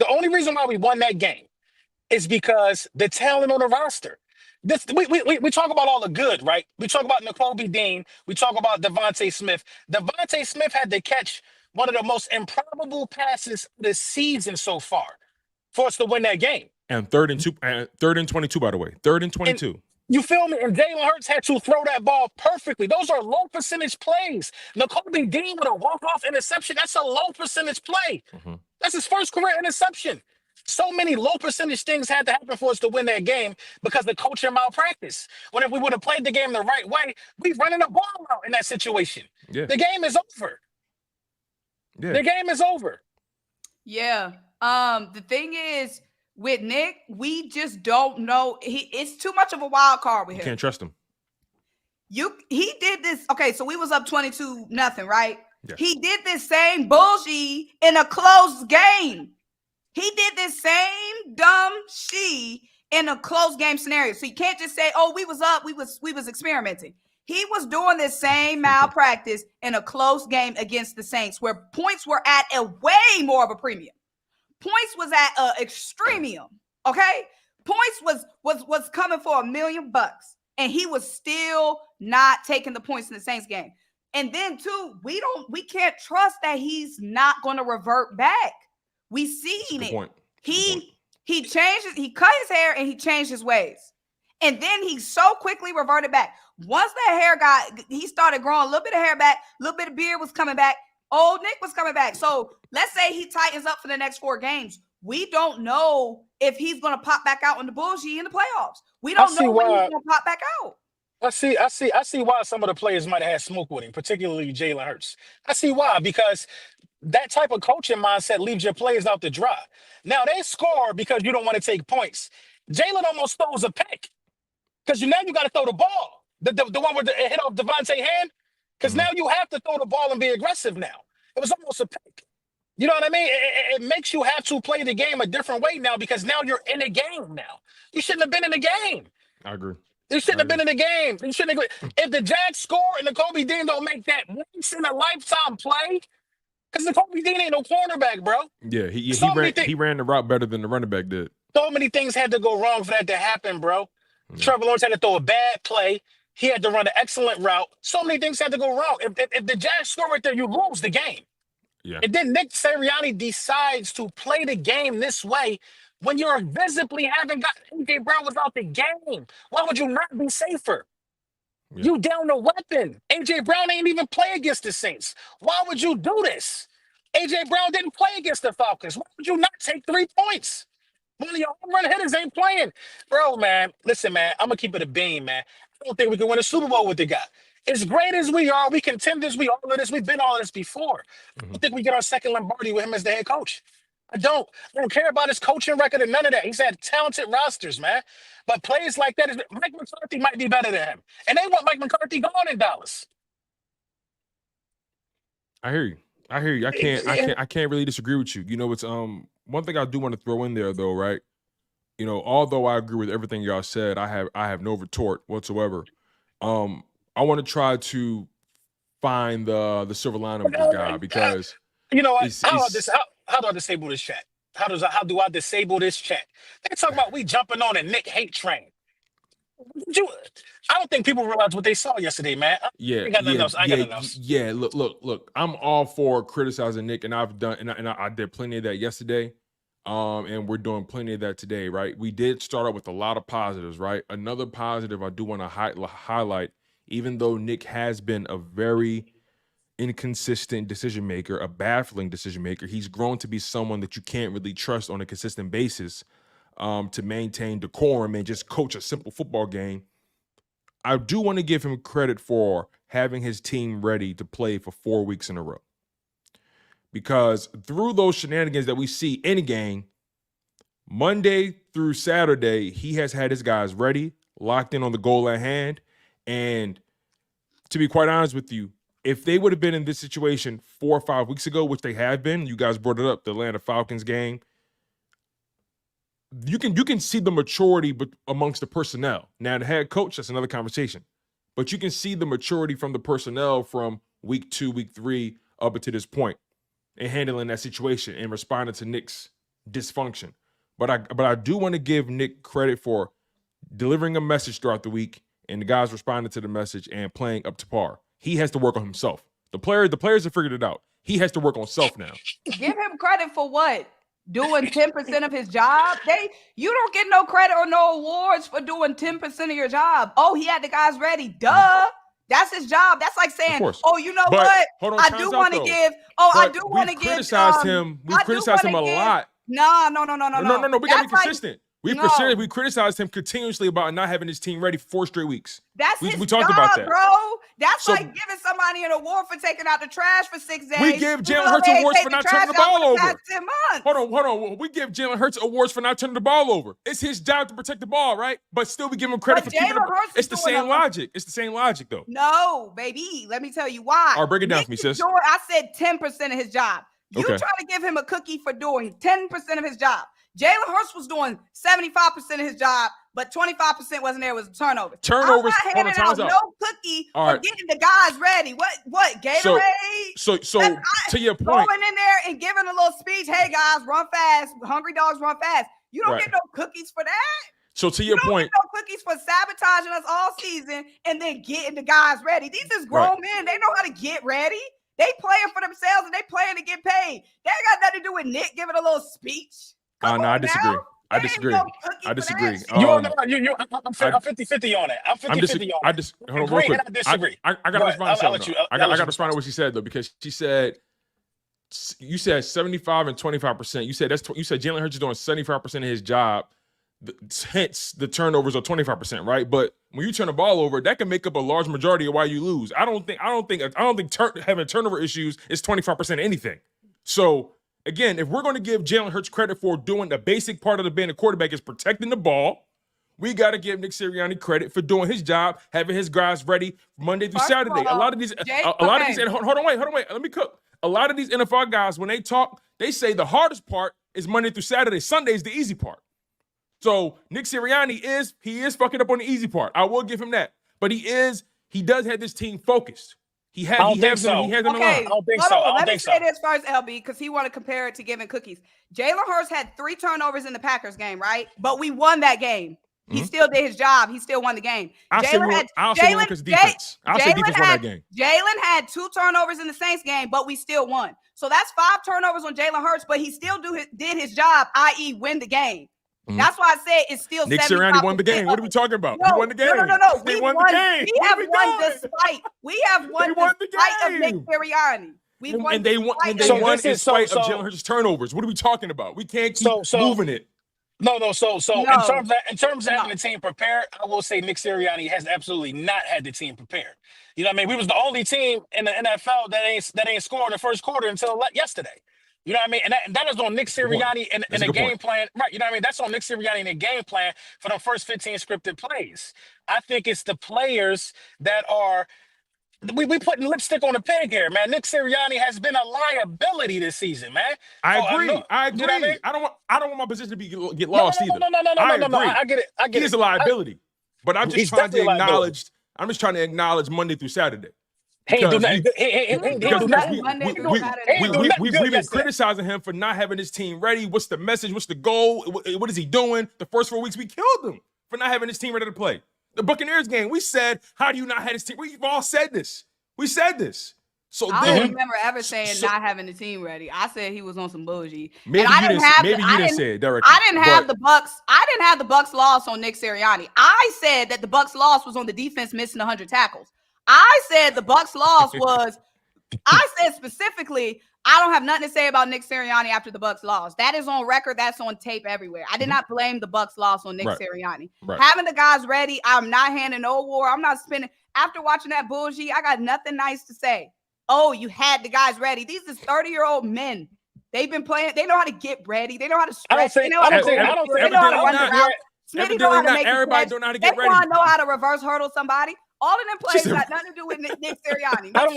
only reason why we won that game is because the talent on the roster. We talk about all the good, right? We talk about Nakobe Dean. We talk about Devontae Smith. Devontae Smith had to catch one of the most improbable passes of the season so far for us to win that game. And 3rd and 22, by the way. 3rd and 22. You feel me? And Jalen Hurts had to throw that ball perfectly. Those are low percentage plays. Nakobe Dean with a walk-off interception, that's a low percentage play. Mm-hmm. That's his first career interception. So many low percentage things had to happen for us to win that game because the coaching malpractice. When if we would have played the game the right way, we running the ball out in that situation. Yeah. The game is over. Yeah. The game is over. Yeah. The thing is, with Nick, we just don't know. It's too much of a wild card with him. Can't trust him. He did this. Okay, so we was up 22-0, right? Yeah. He did this same bullshit in a close game. He did this same dumb shit in a close game scenario. So you can't just say, "Oh, we was up, we was experimenting." He was doing this same malpractice in a close game against the Saints, where points were at a way more of a premium. Points was at an extremium. Okay, points was coming for $1 million, and he was still not taking the points in the Saints game. And then too, we can't trust that he's not going to revert back. We seen it. Point. He changed he cut his hair and he changed his ways. And then he so quickly reverted back. Once that hair he started growing a little bit of hair back, a little bit of beard was coming back. Old Nick was coming back. So let's say he tightens up for the next 4 games. We don't know if he's going to pop back out in the bullshit in the playoffs. We don't know when he's going to pop back out. I see why some of the players might have had smoke with him, particularly Jalen Hurts. I see why, because that type of coaching mindset leaves your players out to dry. Now, they score because you don't want to take points. Jalen almost throws a pick because now you got to throw the ball. The one where it hit off Devontae's hand, because now you have to throw the ball and be aggressive now. It was almost a pick. You know what I mean? It makes you have to play the game a different way now, because now you're in a game now. You shouldn't have been in the game. I agree. You shouldn't have been in the game. You shouldn't have. If the Jags score and the Kobe Dean don't make that once in a lifetime play, because the Kobe Dean ain't no cornerback, bro. Yeah, he ran the route better than the running back did. So many things had to go wrong for that to happen, bro. Trevor Lawrence had to throw a bad play. He had to run an excellent route. So many things had to go wrong. If the Jags score right there, you lose the game. Yeah. And then Nick Sirianni decides to play the game this way when you're visibly haven't got A.J. Brown was out the game. Why would you not be safer? Yeah. You down the weapon. A.J. Brown ain't even play against the Saints. Why would you do this? A.J. Brown didn't play against the Falcons. Why would you not take 3 points? One of your home run hitters ain't playing. Bro, man, listen, man, I'm going to keep it a beam, man. I don't think we can win a Super Bowl with the guy. As great as we are, we contenders, we all of this, we've been all of this before. I don't think we get our second Lombardi with him as the head coach. I don't care about his coaching record and none of that. He's had talented rosters, man. But players like that, Mike McCarthy might be better than him. And they want Mike McCarthy gone in Dallas. I hear you. I can't really disagree with you. You know, it's one thing I do want to throw in there though, right? You know, although I agree with everything y'all said, I have no retort whatsoever. I want to try to find the silver lining of this guy, because you know what? How do I disable this chat? How do I disable this chat? They talking about we jumping on a Nick hate train. I don't think people realize what they saw yesterday, man. I got nothing else. Yeah. Look. I'm all for criticizing Nick, and I've done, and I did plenty of that yesterday. And we're doing plenty of that today, right? We did start out with a lot of positives, right? Another positive I do want to highlight, even though Nick has been a very inconsistent decision maker, a baffling decision maker, he's grown to be someone that you can't really trust on a consistent basis to maintain decorum and just coach a simple football game. I do want to give him credit for having his team ready to play for 4 weeks in a row. Because through those shenanigans that we see in a game, Monday through Saturday, he has had his guys ready, locked in on the goal at hand. And to be quite honest with you, if they would have been in this situation 4 or 5 weeks ago, which they have been, you guys brought it up, the Atlanta Falcons game, you can see the maturity amongst the personnel. Now, the head coach, that's another conversation. But you can see the maturity from the personnel from week 2, week 3, up until this point, and handling that situation and responding to Nick's dysfunction. But I do want to give Nick credit for delivering a message throughout the week, and the guys responding to the message and playing up to par. He has to work on himself. The players have figured it out. He has to work on self now. Give him credit for what? Doing 10% of his job? You don't get no credit or no awards for doing 10% of your job. Oh, he had the guys ready. Duh. That's his job. That's like saying, oh, you know what? I do want to give. We've criticized him a lot. No. We gotta be consistent. We criticized him continuously about not having his team ready for 4 straight weeks. That's we his talked job, about that, bro. That's like giving somebody an award for taking out the trash for 6 days. We give Jalen Hurts awards for not turning the ball over. 10 months. Hold on. We give Jalen Hurts awards for not turning the ball over. It's his job to protect the ball, right? But still, we give him credit for keeping it. It's the same logic. It's the same logic, though. No, baby. Let me tell you why. All right, break it down for me, sis. I said 10% of his job. You Okay. try to give him a cookie for doing 10% of his job. Jalen Hurts was doing 75% of his job, but 25% wasn't there. It was turnovers. Turnovers. I'm not handing out no cookie for getting the guys ready. What? Gatorade? So to your point, going in there and giving a little speech. Hey guys, run fast. Hungry dogs run fast. You don't get no cookies for that. So to your point, no cookies for sabotaging us all season and then getting the guys ready. These is grown men. They know how to get ready. They playing for themselves and they playing to get paid. They ain't got nothing to do with Nick giving a little speech. No, I disagree. I disagree. I disagree. I'm 50-50 on it. I'm 50-50 on it. Hold on, real quick. I disagree. I got to respond to something. I got to respond to what she said, though, because she said, you said 75 and 25%. You said Jalen Hurts is doing 75% of his job. Hence, the turnovers are 25%, right? But when you turn the ball over, that can make up a large majority of why you lose. I don't think having turnover issues is 25% of anything. So again, if we're going to give Jalen Hurts credit for doing the basic part of being a quarterback is protecting the ball, we got to give Nick Sirianni credit for doing his job, having his guys ready Monday through Saturday. A lot of these, hold on, wait. Let me cook. A lot of these NFL guys, when they talk, they say the hardest part is Monday through Saturday. Sunday is the easy part. So Nick Sirianni is fucking up on the easy part. I will give him that. But he does have this team focused. He has them in line. I don't think so. Let me say this first, LB, because he want to compare it to giving cookies. Jalen Hurts had 3 turnovers in the Packers game, right? But we won that game. He still did his job. He still won the game. I'll say one because defense. I'll say defense won that game. Jalen had 2 turnovers in the Saints game, but we still won. So that's 5 turnovers on Jalen Hurts, but he still did his job, i.e. win the game. That's why I said it's still Nick Sirianni won the game. What are we talking about? He won the game. No. We won the game. We have won despite of Nick Sirianni. And they won in spite of Jalen Hurts' turnovers. What are we talking about? We can't keep moving it. No. In terms of having the team prepared, I will say Nick Sirianni has absolutely not had the team prepared. You know what I mean? We was the only team in the NFL that ain't scored in the first quarter until yesterday. You know what I mean? And that is on Nick Sirianni and the game plan. Right. You know what I mean? That's on Nick Sirianni and the game plan for the first 15 scripted plays. I think it's the players that are we putting lipstick on the pig here, man. Nick Sirianni has been a liability this season, man. I agree. You know what I mean? I don't want my position to get lost either. No. I get it. He's a liability. But I'm just trying to acknowledge Monday through Saturday. We've been criticizing him for not having his team ready. What's the message? What's the goal? What is he doing? The first 4 weeks, we killed him for not having his team ready to play. The Buccaneers game, we said, how do you not have his team? We've all said this. We said this. So I don't remember ever saying not having the team ready. I said he was on some bullshit. Maybe you didn't say it directly. I didn't have the Bucs loss on Nick Sirianni. I said that the Bucs loss was on the defense missing 100 tackles. I said the Bucs loss was. I said specifically, I don't have nothing to say about Nick Sirianni after the Bucs loss. That is on record. That's on tape everywhere. I did not blame the Bucs loss on Nick Sirianni. Having the guys ready, I'm not handing no award. I'm not spending. After watching that bullshit, I got nothing nice to say. Oh, you had the guys ready. These is 30-year-old men. They've been playing. They know how to get ready. They know how to stretch. They know how to run the route. Smitty know how to make everybody don't know how to get ready. They know how to reverse hurdle somebody. All of them plays got nothing to do with Nick Sirianni. I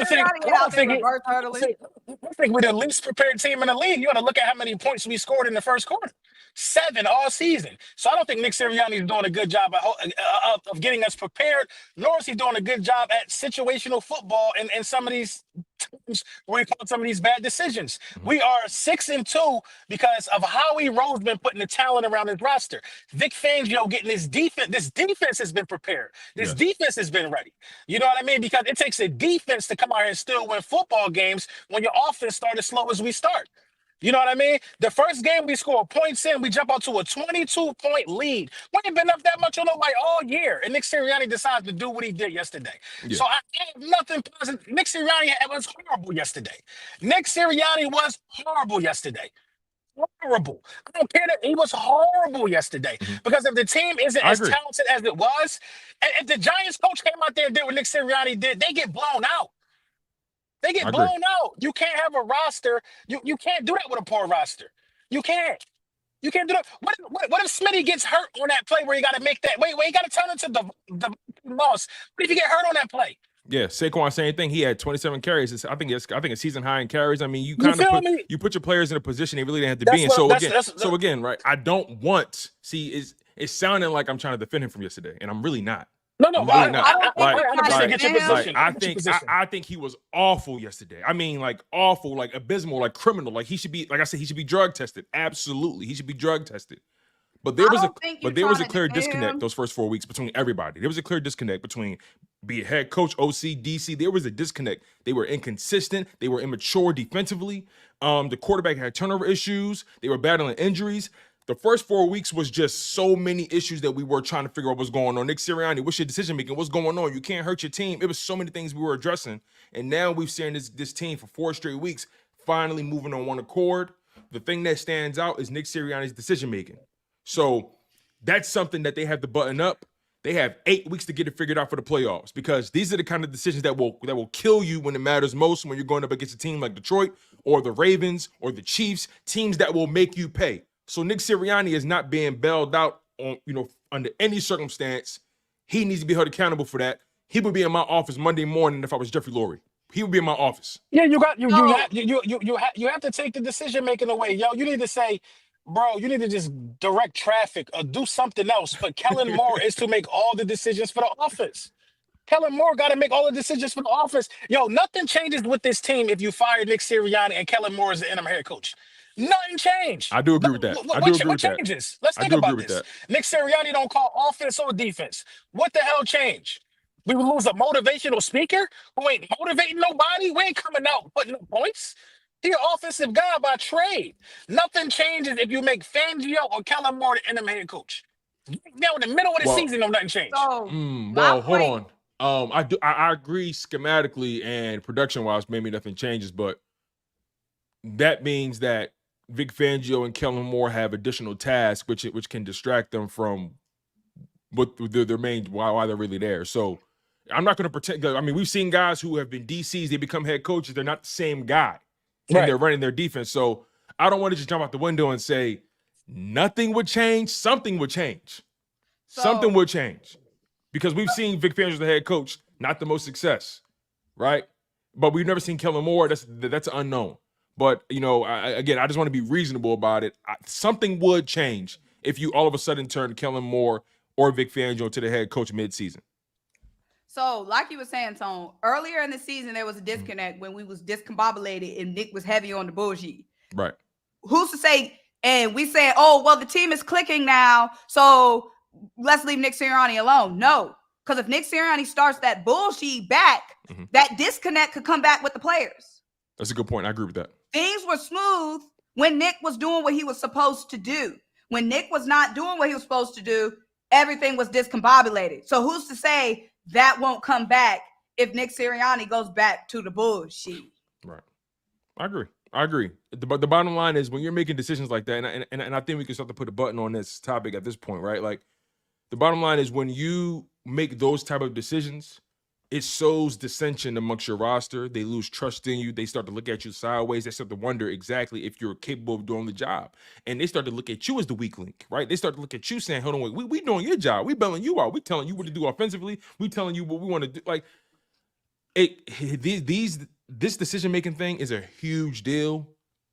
think we're the least prepared team in the league. You got to look at how many points we scored in the first quarter. 7 all season. So I don't think Nick Sirianni is doing a good job of getting us prepared, nor is he doing a good job at situational football and some of these times where we call some of these bad decisions. We are 6-2 because of Howie Roseman putting the talent around his roster. Vic Fangio getting his defense. This defense has been prepared. This defense has been ready. You know what I mean? Because it takes a defense to come out here and still win football games when your offense started as slow as we start. You know what I mean? The first game we score points in, we jump out to a 22-point lead. We ain't been up that much on nobody all year. And Nick Sirianni decides to do what he did yesterday. So I have nothing positive. Nick Sirianni was horrible yesterday. horrible. I don't care that he was horrible yesterday. Mhm. Because if the team isn't I as agree. talented as it was, and if the Giants coach came out there and did what Nick Sirianni did, they get blown out. They I get agree. blown out. You can't have a roster. You can't do that with a poor roster. You can't. You can't do that. What if Smitty gets hurt on that play where you got to make that? Wait, you got to turn into the loss. What if you get hurt on that play? Yeah, Saquon, same thing. He had 27 carries. I think a season high in carries. I mean, you You kind of feel me? put your players in a position they really didn't have to That's be in. what. So That's again, right? I don't want it's sounding like I'm trying to defend him from yesterday, and I'm really not. no. I'm really I not. don't think Like, we're trying to like, get your defend him. position. I Get your think position. I think he was awful yesterday. I mean, like awful, like abysmal, like criminal. Like he should be, like I said, he should be drug tested. Absolutely, he should be drug tested. But there was a clear disconnect those first 4 weeks between everybody. There was a clear disconnect between be it head coach, OC, DC. There was a disconnect. They were inconsistent. They were immature defensively. The quarterback had turnover issues. They were battling injuries. The first 4 weeks was just so many issues that we were trying to figure out what's going on. Nick Sirianni, what's your decision making? What's going on? You can't hurt your team. It was so many things we were addressing. And now we've seen this team for 4 straight weeks finally moving on one accord. The thing that stands out is Nick Sirianni's decision making. So that's something that they have to button up. They have 8 weeks to get it figured out for the playoffs because these are the kind of decisions that will kill you when it matters most, when you're going up against a team like Detroit or the Ravens or the Chiefs, teams that will make you pay. So Nick Sirianni is not being bailed out on, under any circumstance. He needs to be held accountable for that. He would be in my office Monday morning if I was Jeffrey Lurie. He would be in my office. Yeah, you have to take the decision making away. Yo, you need to say, bro, you need to just direct traffic or do something else. But Kellen Moore is to make all the decisions for the offense. Kellen Moore got to make all the decisions for the offense. Yo, nothing changes with this team if you fire Nick Sirianni and Kellen Moore is the interim head coach. Nothing changed. I do agree with that. What changes? Let's think about this. That. Nick Sirianni don't call offense or defense. What the hell changed? We would lose a motivational speaker who ain't motivating nobody. We ain't coming out putting up points. He an offensive guy by trade. Nothing changes if you make Fangio or Kellen Moore the interim head coach. Now in the middle of the season, nothing changed. So, hold on. I agree schematically and production wise, maybe nothing changes, but that means that Vic Fangio and Kellen Moore have additional tasks which can distract them from what their main why they're really there. So I'm not going to pretend. I mean, we've seen guys who have been DCs, they become head coaches. They're not the same guy, and they're running their defense. So I don't want to just jump out the window and say nothing would change. Something would change. Something would change because we've seen Vic Fangio as the head coach, not the most success, right? But we've never seen Kellen Moore. That's an unknown. But I just want to be reasonable about it. Something would change if you all of a sudden turn Kellen Moore or Vic Fangio to the head coach mid-season. So, like you were saying, Tone, earlier in the season, there was a disconnect when we was discombobulated and Nick was heavy on the bullshit. Right. Who's to say, and we said, oh, well, the team is clicking now, so let's leave Nick Sirianni alone. No, because if Nick Sirianni starts that bullshit back, that disconnect could come back with the players. That's a good point. I agree with that. Things were smooth when Nick was doing what he was supposed to do. When Nick was not doing what he was supposed to do, everything was discombobulated. So who's to say that won't come back if Nick Sirianni goes back to the bullshit? Right. I agree. But the bottom line is when you're making decisions like that, and I think we can start to put a button on this topic at this point, right? Like the bottom line is when you make those type of decisions, it sows dissension amongst your roster. They lose trust in you. They start to look at you sideways. They start to wonder exactly if you're capable of doing the job. And they start to look at you as the weak link, right? They start to look at you saying, hold on, wait, we doing your job. We bailing you out. We telling you what to do offensively. We telling you what we want to do. Like, this decision-making thing is a huge deal.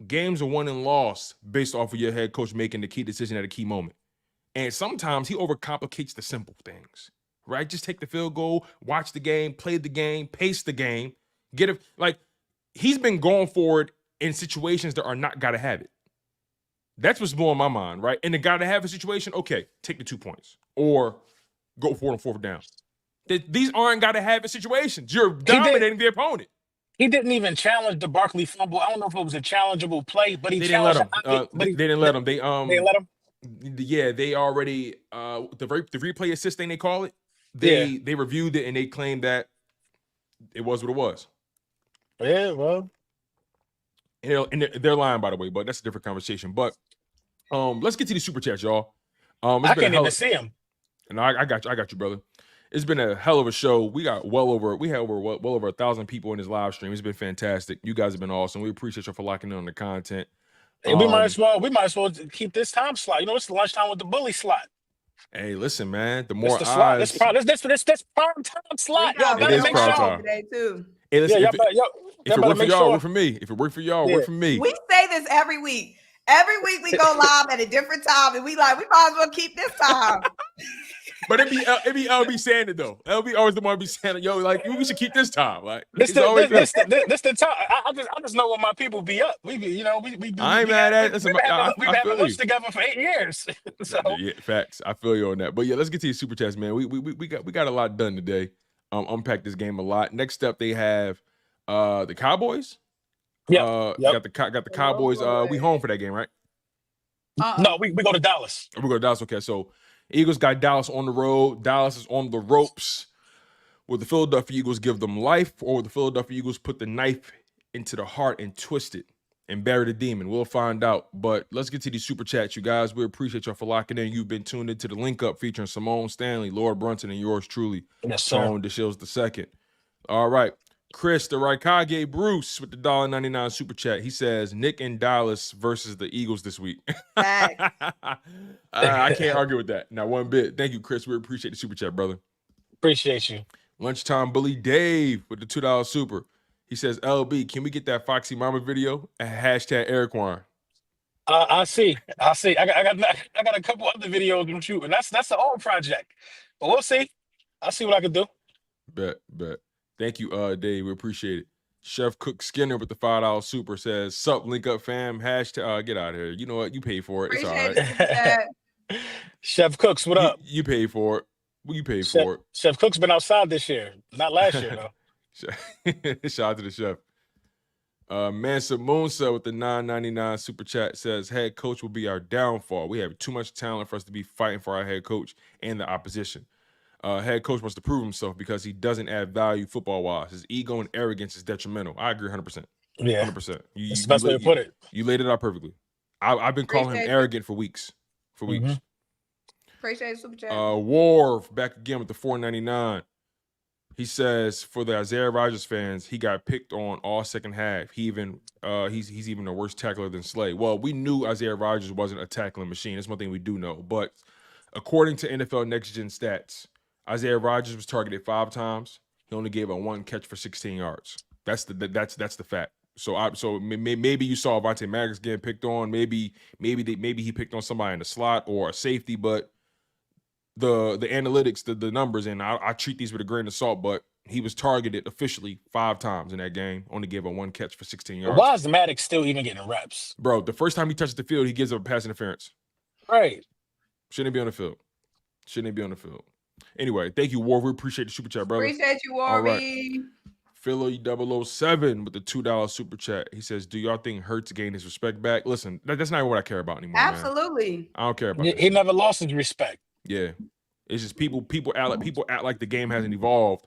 Games are won and lost based off of your head coach making the key decision at a key moment. And sometimes he overcomplicates the simple things. Right? Just take the field goal, watch the game, play the game, pace the game, get it. Like, he's been going for it in situations that are not gotta have it. That's what's blowing my mind, right? In the gotta have a situation, okay, take the 2 points or go for it on fourth down. These aren't gotta have it situations. You're dominating the opponent. He didn't even challenge the Barkley fumble. I don't know if it was a challengeable play, but they didn't let him. They didn't let him. They let him. Yeah, they already the replay assist thing they call it. They reviewed it and they claimed that it was what it was. Yeah, well. And they're lying, by the way, but that's a different conversation. But let's get to the super chats, y'all. I can't even see him. And I got you, brother. It's been a hell of a show. We had well over 1,000 people in this live stream. It's been fantastic. You guys have been awesome. We appreciate you for locking in on the content. Hey, we might as well keep this time slot. You know, it's lunchtime with the bully slot. Hey, listen, man. The more This eyes, prime time slot. Y'all It better is make prime sure. time. Today too. hey, listen, Yeah, if it work for y'all, work for me. If it work for y'all, work for me. We say this every week. Every week we go live at a different time, and we might as well keep this time. But it be LB saying it though. LB always the one be saying it. Yo, like we should keep this time. Like This it's always the time. I just know when my people be up. We be, you know, we I ain't mad at it. We've been having lunch together for 8 years. So yeah, facts. I feel you on that. But yeah, let's get to your super chats, man. We got a lot done today. Unpack this game a lot. Next up, they have the Cowboys. Yep. Got the Cowboys. We home for that game, right? No, we go to Dallas. We go to Dallas. Okay, so Eagles got Dallas on the road. Dallas is on the ropes. Will the Philadelphia Eagles give them life, or will the Philadelphia Eagles put the knife into the heart and twist it and bury the demon? We'll find out. But let's get to these super chats, you guys. We appreciate y'all for locking in. You've been tuned into the link up featuring Symone, Stanley, Lord Brunson, and yours truly, Yes, sir. Tone DeShields II. All right. Chris, the Raikage Bruce with the $1.99 super chat. He says Nick and Dallas versus the Eagles this week. I can't argue with that. Not one bit. Thank you, Chris. We appreciate the super chat, brother. Appreciate you. Lunchtime Bully Dave with the $2 super. He says, LB, can we get that Foxy Mama video? Hashtag Eric Warren. I see. I got a couple other videos I'm shooting. That's the old project, but we'll see. I'll see what I can do. Bet. Thank you, Dave. We appreciate it. Chef Cook Skinner with the $5 super says, "Sup, link up fam." Hashtag get out of here. You know what? You pay for it. It's all right. Chef Cooks, what up? You paid for it. You paid for it. Chef Cook's been outside this year, not last year though. Shout out to the chef. Mansa Moonsa with the $9.99 super chat says, "Head coach will be our downfall. We have too much talent for us to be fighting for our head coach and the opposition. Head coach wants to prove himself because he doesn't add value football-wise. His ego and arrogance is detrimental." I agree 100%. Yeah, 100%. That's the best way to put it. You laid it out perfectly. I've been calling him arrogant for weeks. Appreciate it, super chat. Warv back again with the $4.99. He says, for the Isaiah Rodgers fans, he got picked on all second half. He's even a worse tackler than Slay. Well, we knew Isaiah Rodgers wasn't a tackling machine. That's one thing we do know. But according to NFL Next Gen stats, Isaiah Rodgers was targeted 5 times. He only gave a 1 catch for 16 yards. That's the fact. So maybe you saw Avonte Maddox getting picked on. Maybe he picked on somebody in the slot or a safety. But the analytics, the numbers, and I treat these with a grain of salt. But he was targeted officially 5 times in that game. Only gave a 1 catch for 16 yards. Why is Maddox still even getting reps? Bro, the first time he touches the field, he gives up a pass interference. Right. Shouldn't be on the field. Anyway, thank you, War. We appreciate the super chat, brother. Appreciate you, War. All right. Philly 007 with the $2 super chat. He says, "Do y'all think Hurts gained his respect back?" Listen, that's not even what I care about anymore. Absolutely. Man. I don't care about that. He never lost his respect. Yeah. It's just people act like the game hasn't evolved,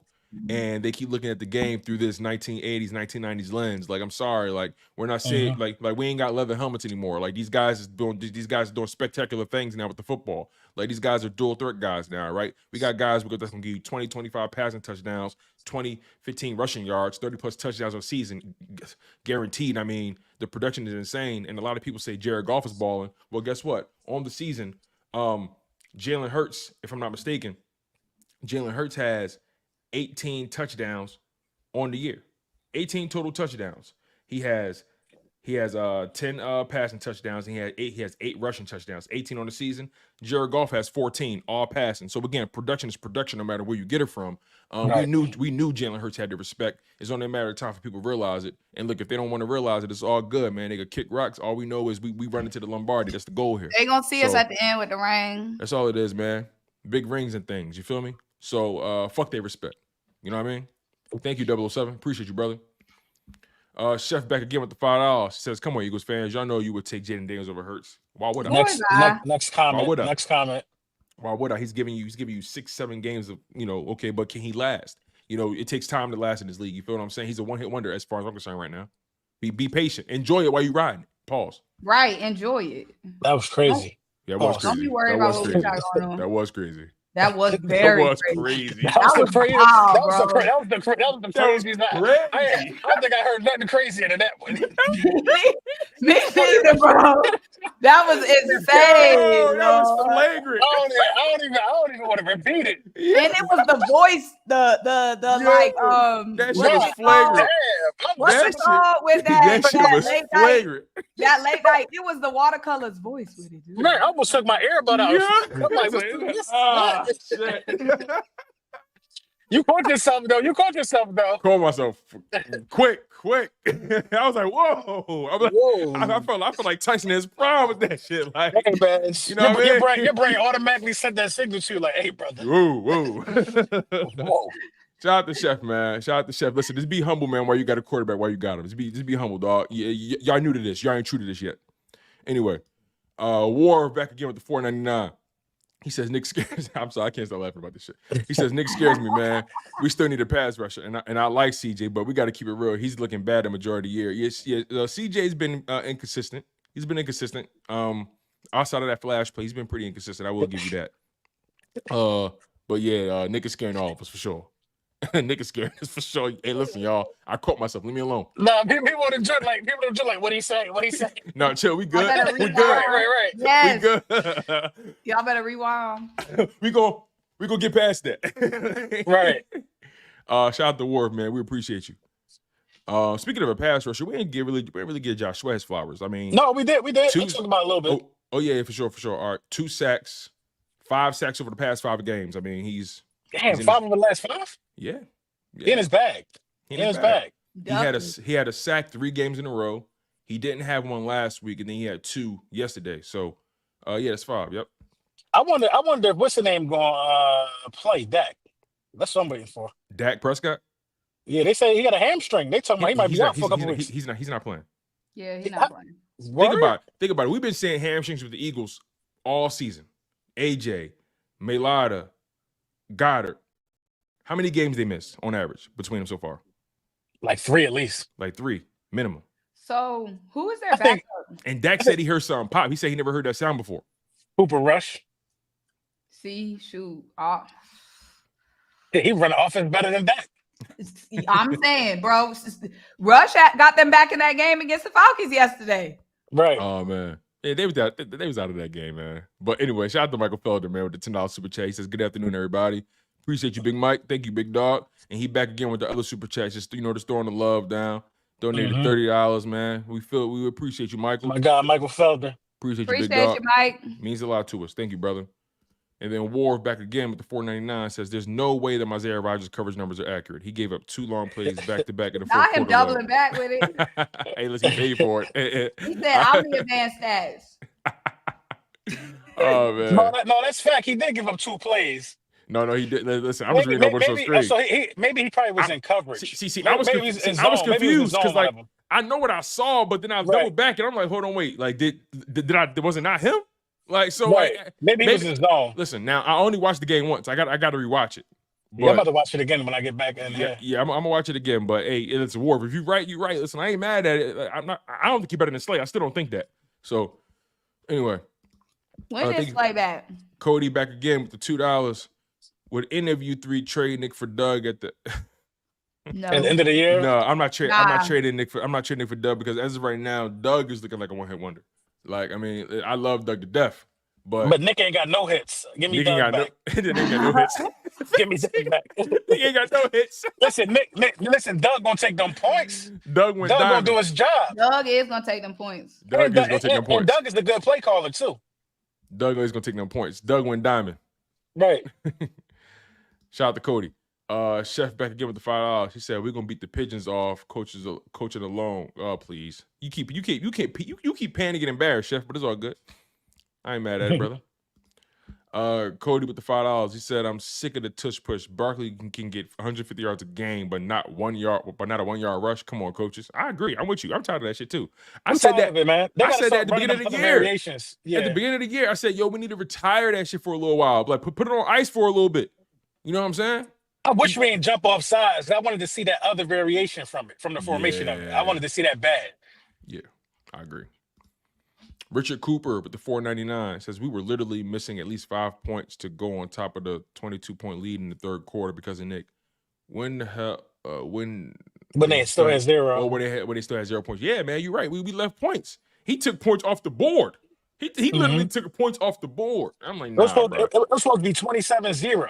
and they keep looking at the game through this 1980s, 1990s lens. Like, I'm sorry, like we're not seeing like we ain't got leather helmets anymore. Like these guys are doing spectacular things now with the football. Like these guys are dual threat guys now, right? We got guys that's gonna give you 20, 25 passing touchdowns, 20, 15 rushing yards, 30 plus touchdowns a season, guaranteed. I mean, the production is insane, and a lot of people say Jared Goff is balling. Well, guess what? On the season, Jalen Hurts, if I'm not mistaken, Jalen Hurts has 18 touchdowns on the year. 18 total touchdowns. He has 10 passing touchdowns, and he has 8 rushing touchdowns. 18 on the season. Jared Goff has 14, all passing. So again, production is production no matter where you get it from. Right. We knew Jalen Hurts had the respect. It's only a matter of time for people to realize it. And look, if they don't want to realize it, it's all good, man. They could kick rocks. All we know is we run into the Lombardi. That's the goal here. They gonna see us at the end with the ring. That's all it is, man. Big rings and things. You feel me? So fuck their respect. You know what I mean? Thank you, 007. Appreciate you, brother. Chef back again with the $5. He says, "Come on, Eagles fans. Y'all know you would take Jaden Daniels over Hurts. Why would I?" Next comment. Why would I? Next comment. Why would I? He's giving you 6-7 games of, okay, but can he last? It takes time to last in this league. You feel what I'm saying? He's a one-hit wonder as far as I'm concerned right now. Be patient. Enjoy it while you riding it. Pause. Right. Enjoy it. That was crazy. Yeah, it was Pause. crazy. Don't be worried That about was what we crazy. got going on. That was crazy. That was very That was crazy. crazy. That was the was craziest. wild, That was the bro. craziest. I don't think I heard nothing crazier than that one. Me neither, bro. That was insane. Yo, that was bro. flagrant. I don't even want to repeat it. And it was the voice, the Yo, like that shit what was is it called? flagrant. What's That it called with That shit was late night? flagrant. That late night. It was the Watercolors voice with it. Dude. Man, I almost took my earbud out. Yeah. I'm like, what's Ah, what? shit. You caught yourself though. Call myself quick. I was like, whoa. I'm like, Whoa. I felt like Tyson in his prime with that shit. Like, Hey, man, you know what I mean? your brain automatically sent that signal to you, like, hey, brother. Whoa. Whoa. Shout out to Chef, man. Shout out to Chef. Listen, just be humble, man, while you got a quarterback, while you got him. Just be humble, dog. Y'all new to this. Y'all ain't true to this yet. Anyway, War back again with the $4.99. He says, Nick scares. I'm sorry, I can't stop laughing about this shit. He says, Nick scares me, man. We still need a pass rusher. And I like CJ, but we got to keep it real. He's looking bad the majority of the year. Yes, CJ's been inconsistent. He's been inconsistent. Outside of that flash play, he's been pretty inconsistent. I will give you that. But yeah, Nick is scaring all of us for sure. Nick is scaring us for sure. Hey, listen, y'all. I caught myself. Leave me alone. Nah, people don't judge like what he say. No, chill. We good. better We rewind. good. Right. Yes. We good. Y'all better rewind. we go get past that. Right. Shout out to Wharf, man. We appreciate you. Speaking of a pass rusher, we didn't really give Joshua his flowers. I mean, No, we did. We Two- talked about it a little bit. oh yeah, for sure. All right, 2 sacks, 5 sacks over the past 5 games. I mean, he's Damn, in 5 of the last 5? yeah. In his bag. In In his bag. He had a sack 3 games in a row. He didn't have one last week, and then he had 2 yesterday. So, yeah, that's 5. Yep. I wonder what's the name going play Dak. That's what I'm waiting for. Dak Prescott. Yeah, they say he got a hamstring. They talking about he might be out for a couple weeks. He's not playing. Yeah, he's not playing. Think about it. We've been saying hamstrings with the Eagles all season. AJ, Mailata, Goddard. How many games they missed on average between them so far? Like 3 at least. Like 3 minimum. So who is their I think- backup? And Dak said he heard something pop. He said he never heard that sound before. Cooper Rush. See, shoot. He run the offense better than Dak. I'm saying, bro, Rush got them back in that game against the Falcons yesterday. Right. Oh man. Yeah, they was out of that game, man. But anyway, shout out to Michael Felder, man, with the $10 super chat. He says, good afternoon, everybody. Appreciate you, Big Mike. Thank you, Big Dog. And he back again with the other super chats. Just, just throwing the love down. Donated $30, man. We appreciate you, Michael. My God, Michael Felder. Appreciate you, Big Appreciate Dog. you, Mike. Means a lot to us. Thank you, brother. And then War back again with the $4.99 says, there's no way that my Isaiah Rodgers coverage numbers are accurate. He gave up 2 long plays back-to-back in the fourth Not him quarter. doubling back with it. Hey, let's get paid for it. He said, I'll be advanced stats. Oh, man. No, that's fact. He did give up 2 plays. No, he did. Listen, I was reading over so straight. So maybe he probably was in coverage. See, I was confused because like I know what I saw, but then I doubled back and I'm like, hold on, wait, like was it not him? Like so, right. Maybe he was in zone. Listen, now I only watched the game once. I got to rewatch it. But, I'm about to watch it again when I get back in here. Yeah, I'm gonna watch it again. But hey, it's a war. If you right, you right. Listen, I ain't mad at it. I don't think you better than Slay. I still don't think that. So anyway, When is Slay back? Cody back again with the $2. Would any of you 3 trade Nick for Doug at the No. At the end of the year? No, I'm not trading. Nah. I'm not trading Nick for Doug because as of right now, Doug is looking like a one-hit wonder. Like, I mean, I love Doug to death, but Nick ain't got no hits. Give me Nick Doug ain't back. Nick ain't got no hits. Give me Doug back. Nick ain't got no hits. Listen, listen, Doug gonna take them points. Doug went Doug gonna diamond. do his job. Doug is gonna take them points. Doug is gonna take them And points. Doug is the good play caller too. Doug is gonna take them points. Doug went diamond. Right. Shout out to Cody. Chef back again with the $5. He said we're gonna beat the pigeons off. Coaching alone. Oh, please. You keep panicking and embarrassed, Chef, but it's all good. I ain't mad at it, brother. Cody with the $5. He said, I'm sick of the tush push. Barkley can get 150 yards a game, but not a 1 yard rush. Come on, coaches. I agree. I'm with you. I'm tired of that shit too. I said that at the beginning of the year. Yeah. At the beginning of the year, I said, yo, we need to retire that shit for a little while. Like put it on ice for a little bit. You know what I'm saying? I wish we didn't jump off sides. I wanted to see that other variation from it, from the formation of it. I wanted to see that bad. Yeah, I agree. Richard Cooper with the 499 says we were literally missing at least 5 points to go on top of the 22-point lead in the third quarter because of Nick. When the hell? When they still had 0. Oh, when they still had 0 points. Yeah, man, you're right. We left points. He took points off the board. He literally took points off the board. I'm like, nah, bro. It was supposed to be 27-0.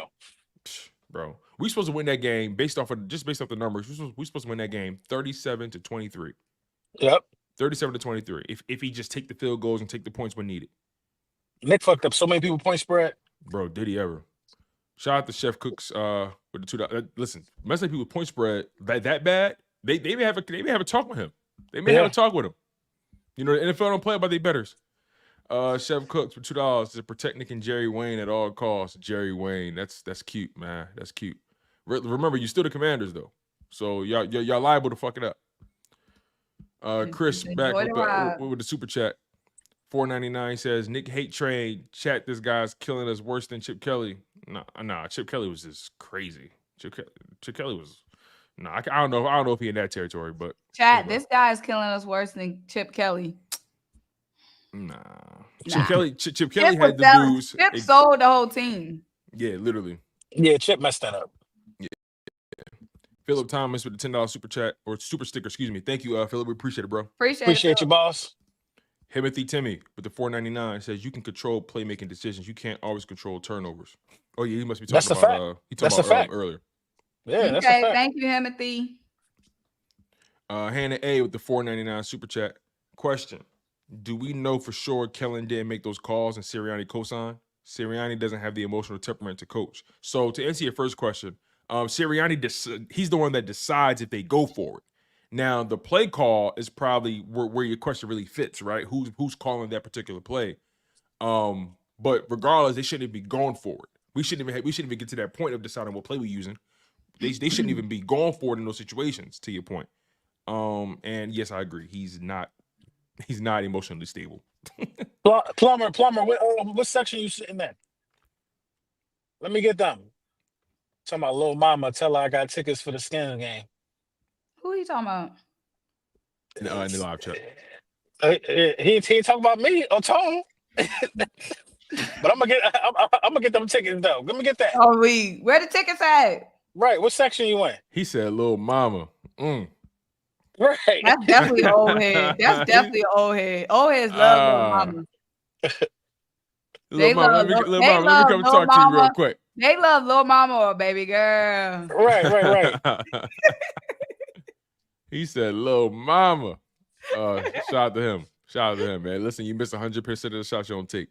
Bro, we supposed to win that game based off the numbers. We supposed to win that game 37-23. Yep. 37-23. If he just take the field goals and take the points when needed. Nick fucked up so many people point spread. Bro, did he ever? Shout out to Chef Cooks with the $2. Listen, messing people with point spread that bad. They may have a talk with him. They may have a talk with him. You know, the NFL don't play about their betters. Chef Cooks for $2 to protect Nick and Jerry Wayne at all costs. Jerry Wayne, that's cute, man. That's cute. Remember, you still the Commanders though, so y'all liable to fuck it up. Chris back with the super chat. 499 says Nick hate train. Chat, this guy's killing us worse than Chip Kelly. Nah. Chip Kelly was just crazy. Chip Kelly was. Nah, I don't know if he in that territory, but chat, this guy is killing us worse than Chip Kelly. Nah. Chip Kelly had the dudes. Chip sold the whole team. Yeah, literally. Yeah, Chip messed that up. Yeah. Philip Thomas with the $10 super chat or super sticker, excuse me. Thank you, Philip. We appreciate it, bro. Appreciate you, boss. Timothy Timmy with the 499 says you can control playmaking decisions. You can't always control turnovers. Oh yeah, he must be talking about. He talked about earlier. Yeah, that's a fact. Thank you, Timothy. Hannah A with the 499 super chat. Question: do we know for sure Kellen didn't make those calls and Sirianni co-signed? Sirianni doesn't have the emotional temperament to coach. So to answer your first question, Sirianni he's the one that decides if they go for it. Now the play call is probably where your question really fits, right? Who's calling that particular play? But regardless, they shouldn't even be going for it. We shouldn't even get to that point of deciding what play we're using. They shouldn't even be going for it in those situations. To your point, and yes, I agree. He's not emotionally stable. Plumber, what section you sitting in? Let me get them. Talking about little mama, tell her I got tickets for the Skins game. Who are you talking about? In the live chat. He ain't talking about me or Tom. But I'm gonna get them tickets though. Let me get that. Oh, where the tickets at? Right, what section you in? He said, "Little mama." Right. That's definitely an old head. That's definitely an old head. Old heads love little mama. Little mama, let me come talk to you real quick. They love little mama or baby girl. Right. He said, "Little mama." Shout out to him, man. Listen, you miss 100% of the shots you don't take.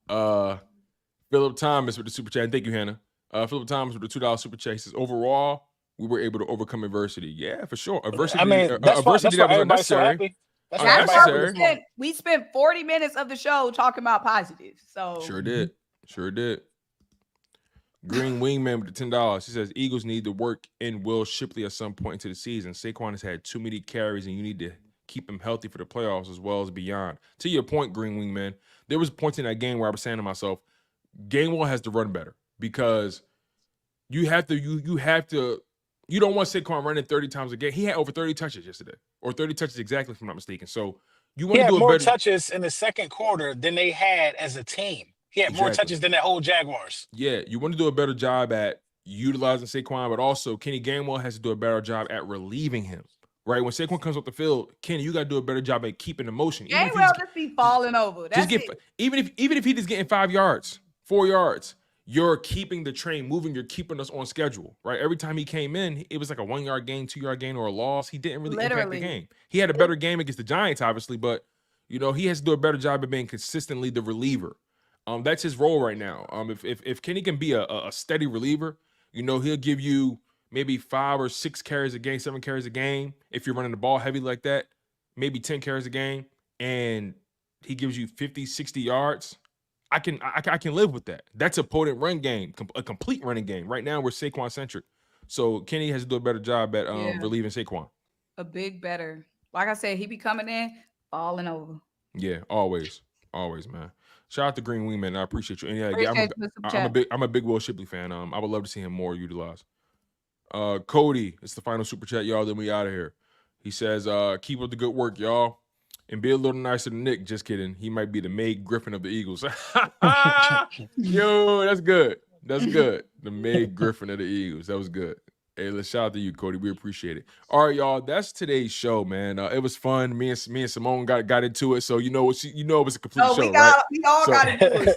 Philip Thomas with the super chat. Thank you, Hannah. Philip Thomas with the $2 super chat. He says, overall, we were able to overcome adversity. Yeah, for sure. Adversity. I mean, adversity that was unnecessary. That's why we spent 40 minutes of the show talking about positives. So sure did. Green Wingman with the $10. He says Eagles need to work in Will Shipley at some point into the season. Saquon has had too many carries, and you need to keep him healthy for the playoffs as well as beyond. To your point, Green Wingman, there was points in that game where I was saying to myself, Gainwell has to run better because you don't want Saquon running 30 times a game. He had over 30 touches yesterday, or 30 touches exactly, if I'm not mistaken. So you want to do more touches in the second quarter than they had as a team. He had more touches than that whole Jaguars. Yeah, you want to do a better job at utilizing Saquon, but also Kenny Gainwell has to do a better job at relieving him. Right? When Saquon comes off the field, Kenny, you got to do a better job at keeping the motion. Gainwell just be falling over. Even if he just getting 5 yards, 4 yards, you're keeping the train moving. You're keeping us on schedule, right? Every time he came in, it was like a 1 yard gain, 2 yard gain, or a loss. He didn't really impact the game. He had a better game against the Giants, obviously, but he has to do a better job of being consistently the reliever. That's his role right now. If Kenny can be a steady reliever, he'll give you maybe 5 or 6 carries a game, 7 carries a game. If you're running the ball heavy like that, maybe 10 carries a game, and he gives you 50, 60 yards. I can live with that. That's a potent run game, a complete running game. Right now, we're Saquon centric. So Kenny has to do a better job at relieving Saquon. A big better. Like I said, he be coming in, falling over. Yeah, always, man. Shout out to Green Wingman. I appreciate you. And I'm a big Will Shipley fan. I would love to see him more utilized. Cody, it's the final super chat, y'all. Then we out of here. He says, keep up the good work, y'all. And be a little nicer than Nick. Just kidding. He might be the Meg Griffin of the Eagles. Yo, that's good. That's good. The Meg Griffin of the Eagles. That was good. Hey, let's shout out to you, Cody. We appreciate it. All right, y'all. That's today's show, man. It was fun. Me and Symone got into it. So it was a complete show, right? We all got into it.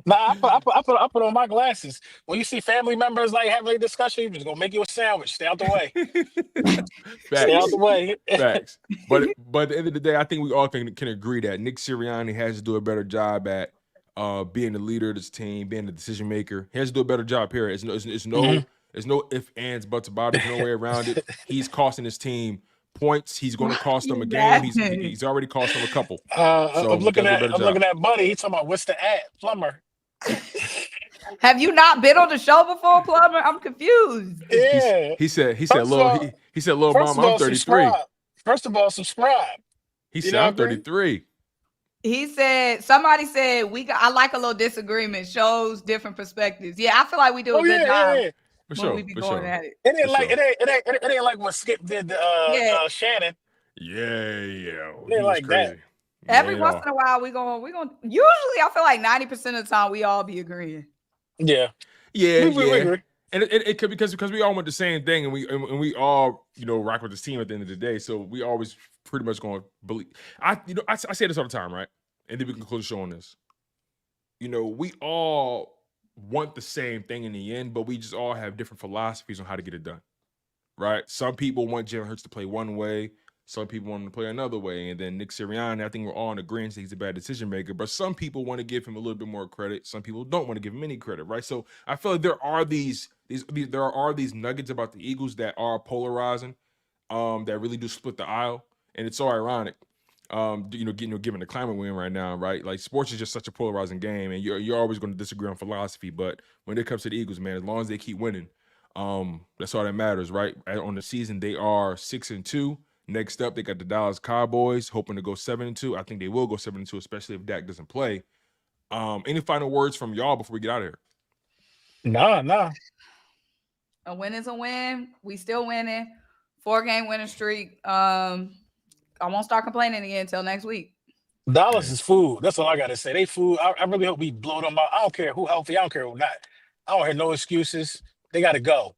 Nah, I put on my glasses. When you see family members like having a discussion, you're just gonna make you a sandwich. Stay out the way. Stay out the way. Facts. But at the end of the day, I think we all can agree that Nick Sirianni has to do a better job at being the leader of this team, being the decision maker. He has to do a better job here. There's no ifs, ands, buts about it. There's no way around it. He's costing his team points. He's going to cost them a game. He's already cost them a couple. I'm looking at Buddy. He's talking about what's the ad? Plumber. Have you not been on the show before, Plumber? I'm confused. Yeah. He said, little mom, I'm 33. Subscribe. First of all, subscribe. He said, I'm 33. He said, somebody said, I like a little disagreement, shows different perspectives. Yeah, I feel like we do a good job. Yeah. When we be going at it. It ain't like what Skip did to Shannon. Yeah. It ain't like crazy. that. Every once in a while, we going usually I feel like 90% of the time we all be agreeing. Yeah. We agree. And it could because we all want the same thing, and we all rock with this team at the end of the day. So we always pretty much going to believe. I say this all the time, right? And then we can close the show on this. We all want the same thing in the end, but we just all have different philosophies on how to get it done, right? Some people want Jalen Hurts to play one way. Some people want him to play another way. And then Nick Sirianni, I think we're all in agreement that he's a bad decision maker, but some people want to give him a little bit more credit. Some people don't want to give him any credit, right? So I feel like there are these nuggets about the Eagles that are polarizing, that really do split the aisle. And it's so ironic, given the climate we're in right now, right? Like sports is just such a polarizing game, and you're always going to disagree on philosophy. But when it comes to the Eagles, man, as long as they keep winning, that's all that matters, right? On the season, they are 6-2. Next up, they got the Dallas Cowboys, hoping to go 7-2. I think they will go 7-2, especially if Dak doesn't play. Any final words from y'all before we get out of here? No. A win is a win. We still winning. 4-game winning streak. I won't start complaining again until next week. Dallas is food. That's all I got to say. They food. I really hope we blow them out. I don't care who healthy. I don't care who not. I don't hear no excuses. They got to go.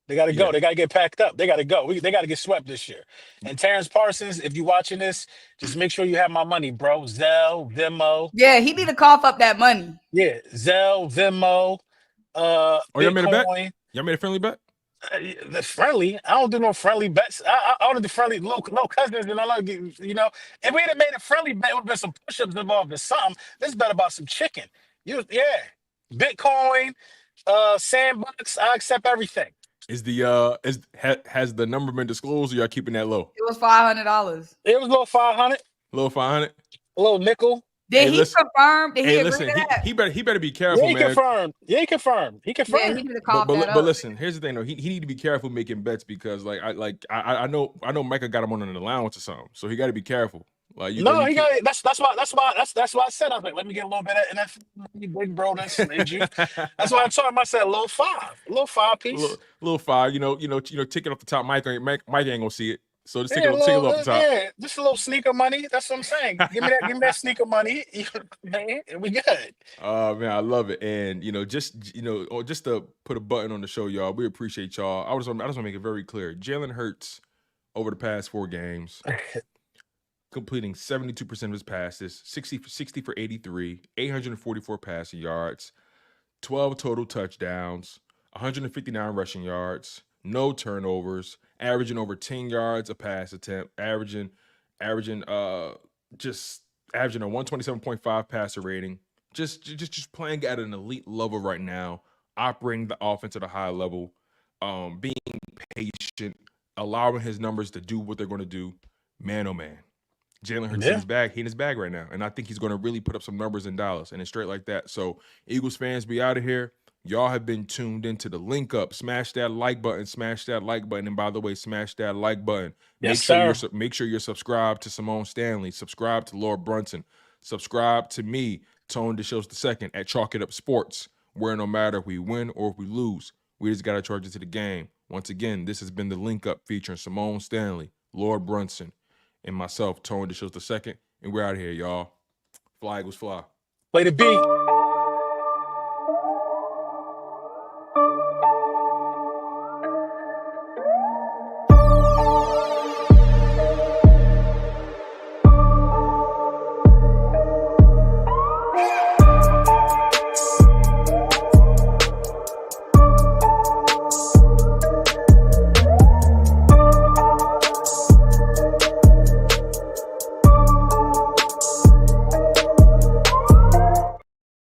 They got to go. They got to get packed up. They got to go. They got to get swept this year. And Terrence Parsons, if you're watching this, just make sure you have my money, bro. Zelle, Venmo. Yeah, he need to cough up that money. Yeah, Zelle, Venmo. Y'all made a bet? Y'all made a friendly bet? The friendly. I don't do no friendly bets. I don't do friendly low cousins, and I like if we'd have made a friendly bet, it would have been some push-ups involved or something. This bet about some chicken. Bitcoin, sandbox. I accept everything. Has the number been disclosed, or y'all keeping that low? It was $500. It was a little 500. Little 500. A little nickel. Did he confirm? Did he agree to that? He better be careful, man. He confirmed. He confirmed. Yeah, he need to cough that but listen, here's the thing though. He need to be careful making bets because I know Micah got him on an allowance or something, so he got to be careful. Like he got it. That's why I said I was like, let me get a little bit of NFL, big bro. That's That's why I told him. I said a little 5 piece, little 5. Ticket off the top. Mike ain't gonna see it. So just take it off the top. Yeah, just a little sneaker money. That's what I'm saying. Give me that sneaker money. Man, we good. Oh man, I love it. And just to put a button on the show, y'all, we appreciate y'all. I just want to make it very clear. Jalen Hurts over the past 4 games, completing 72% of his passes, 60 for 83, 844 passing yards, 12 total touchdowns, 159 rushing yards, no turnovers, averaging over 10 yards a pass attempt, averaging a 127.5 passer rating, just playing at an elite level right now, operating the offense at a high level, being patient, allowing his numbers to do what they're going to do. Man, oh man. Jalen Hurts in his bag. He in his bag right now. And I think he's going to really put up some numbers in Dallas. And it's straight like that. So, Eagles fans, be out of here. Y'all have been tuned into the link up. Smash that like button. Smash that like button. And by the way, smash that like button. Make sure you're subscribed to Symone Stanley. Subscribe to Lord Brunson. Subscribe to me, Tone DeShields II, at Chalk It Up Sports, where no matter if we win or if we lose, We just got to charge it to the game. Once again, this has been the Link Up featuring Symone Stanley, Lord Brunson, and myself, Tone DeShields II. And we're out of here, y'all. Fly Eagles fly. Play the beat.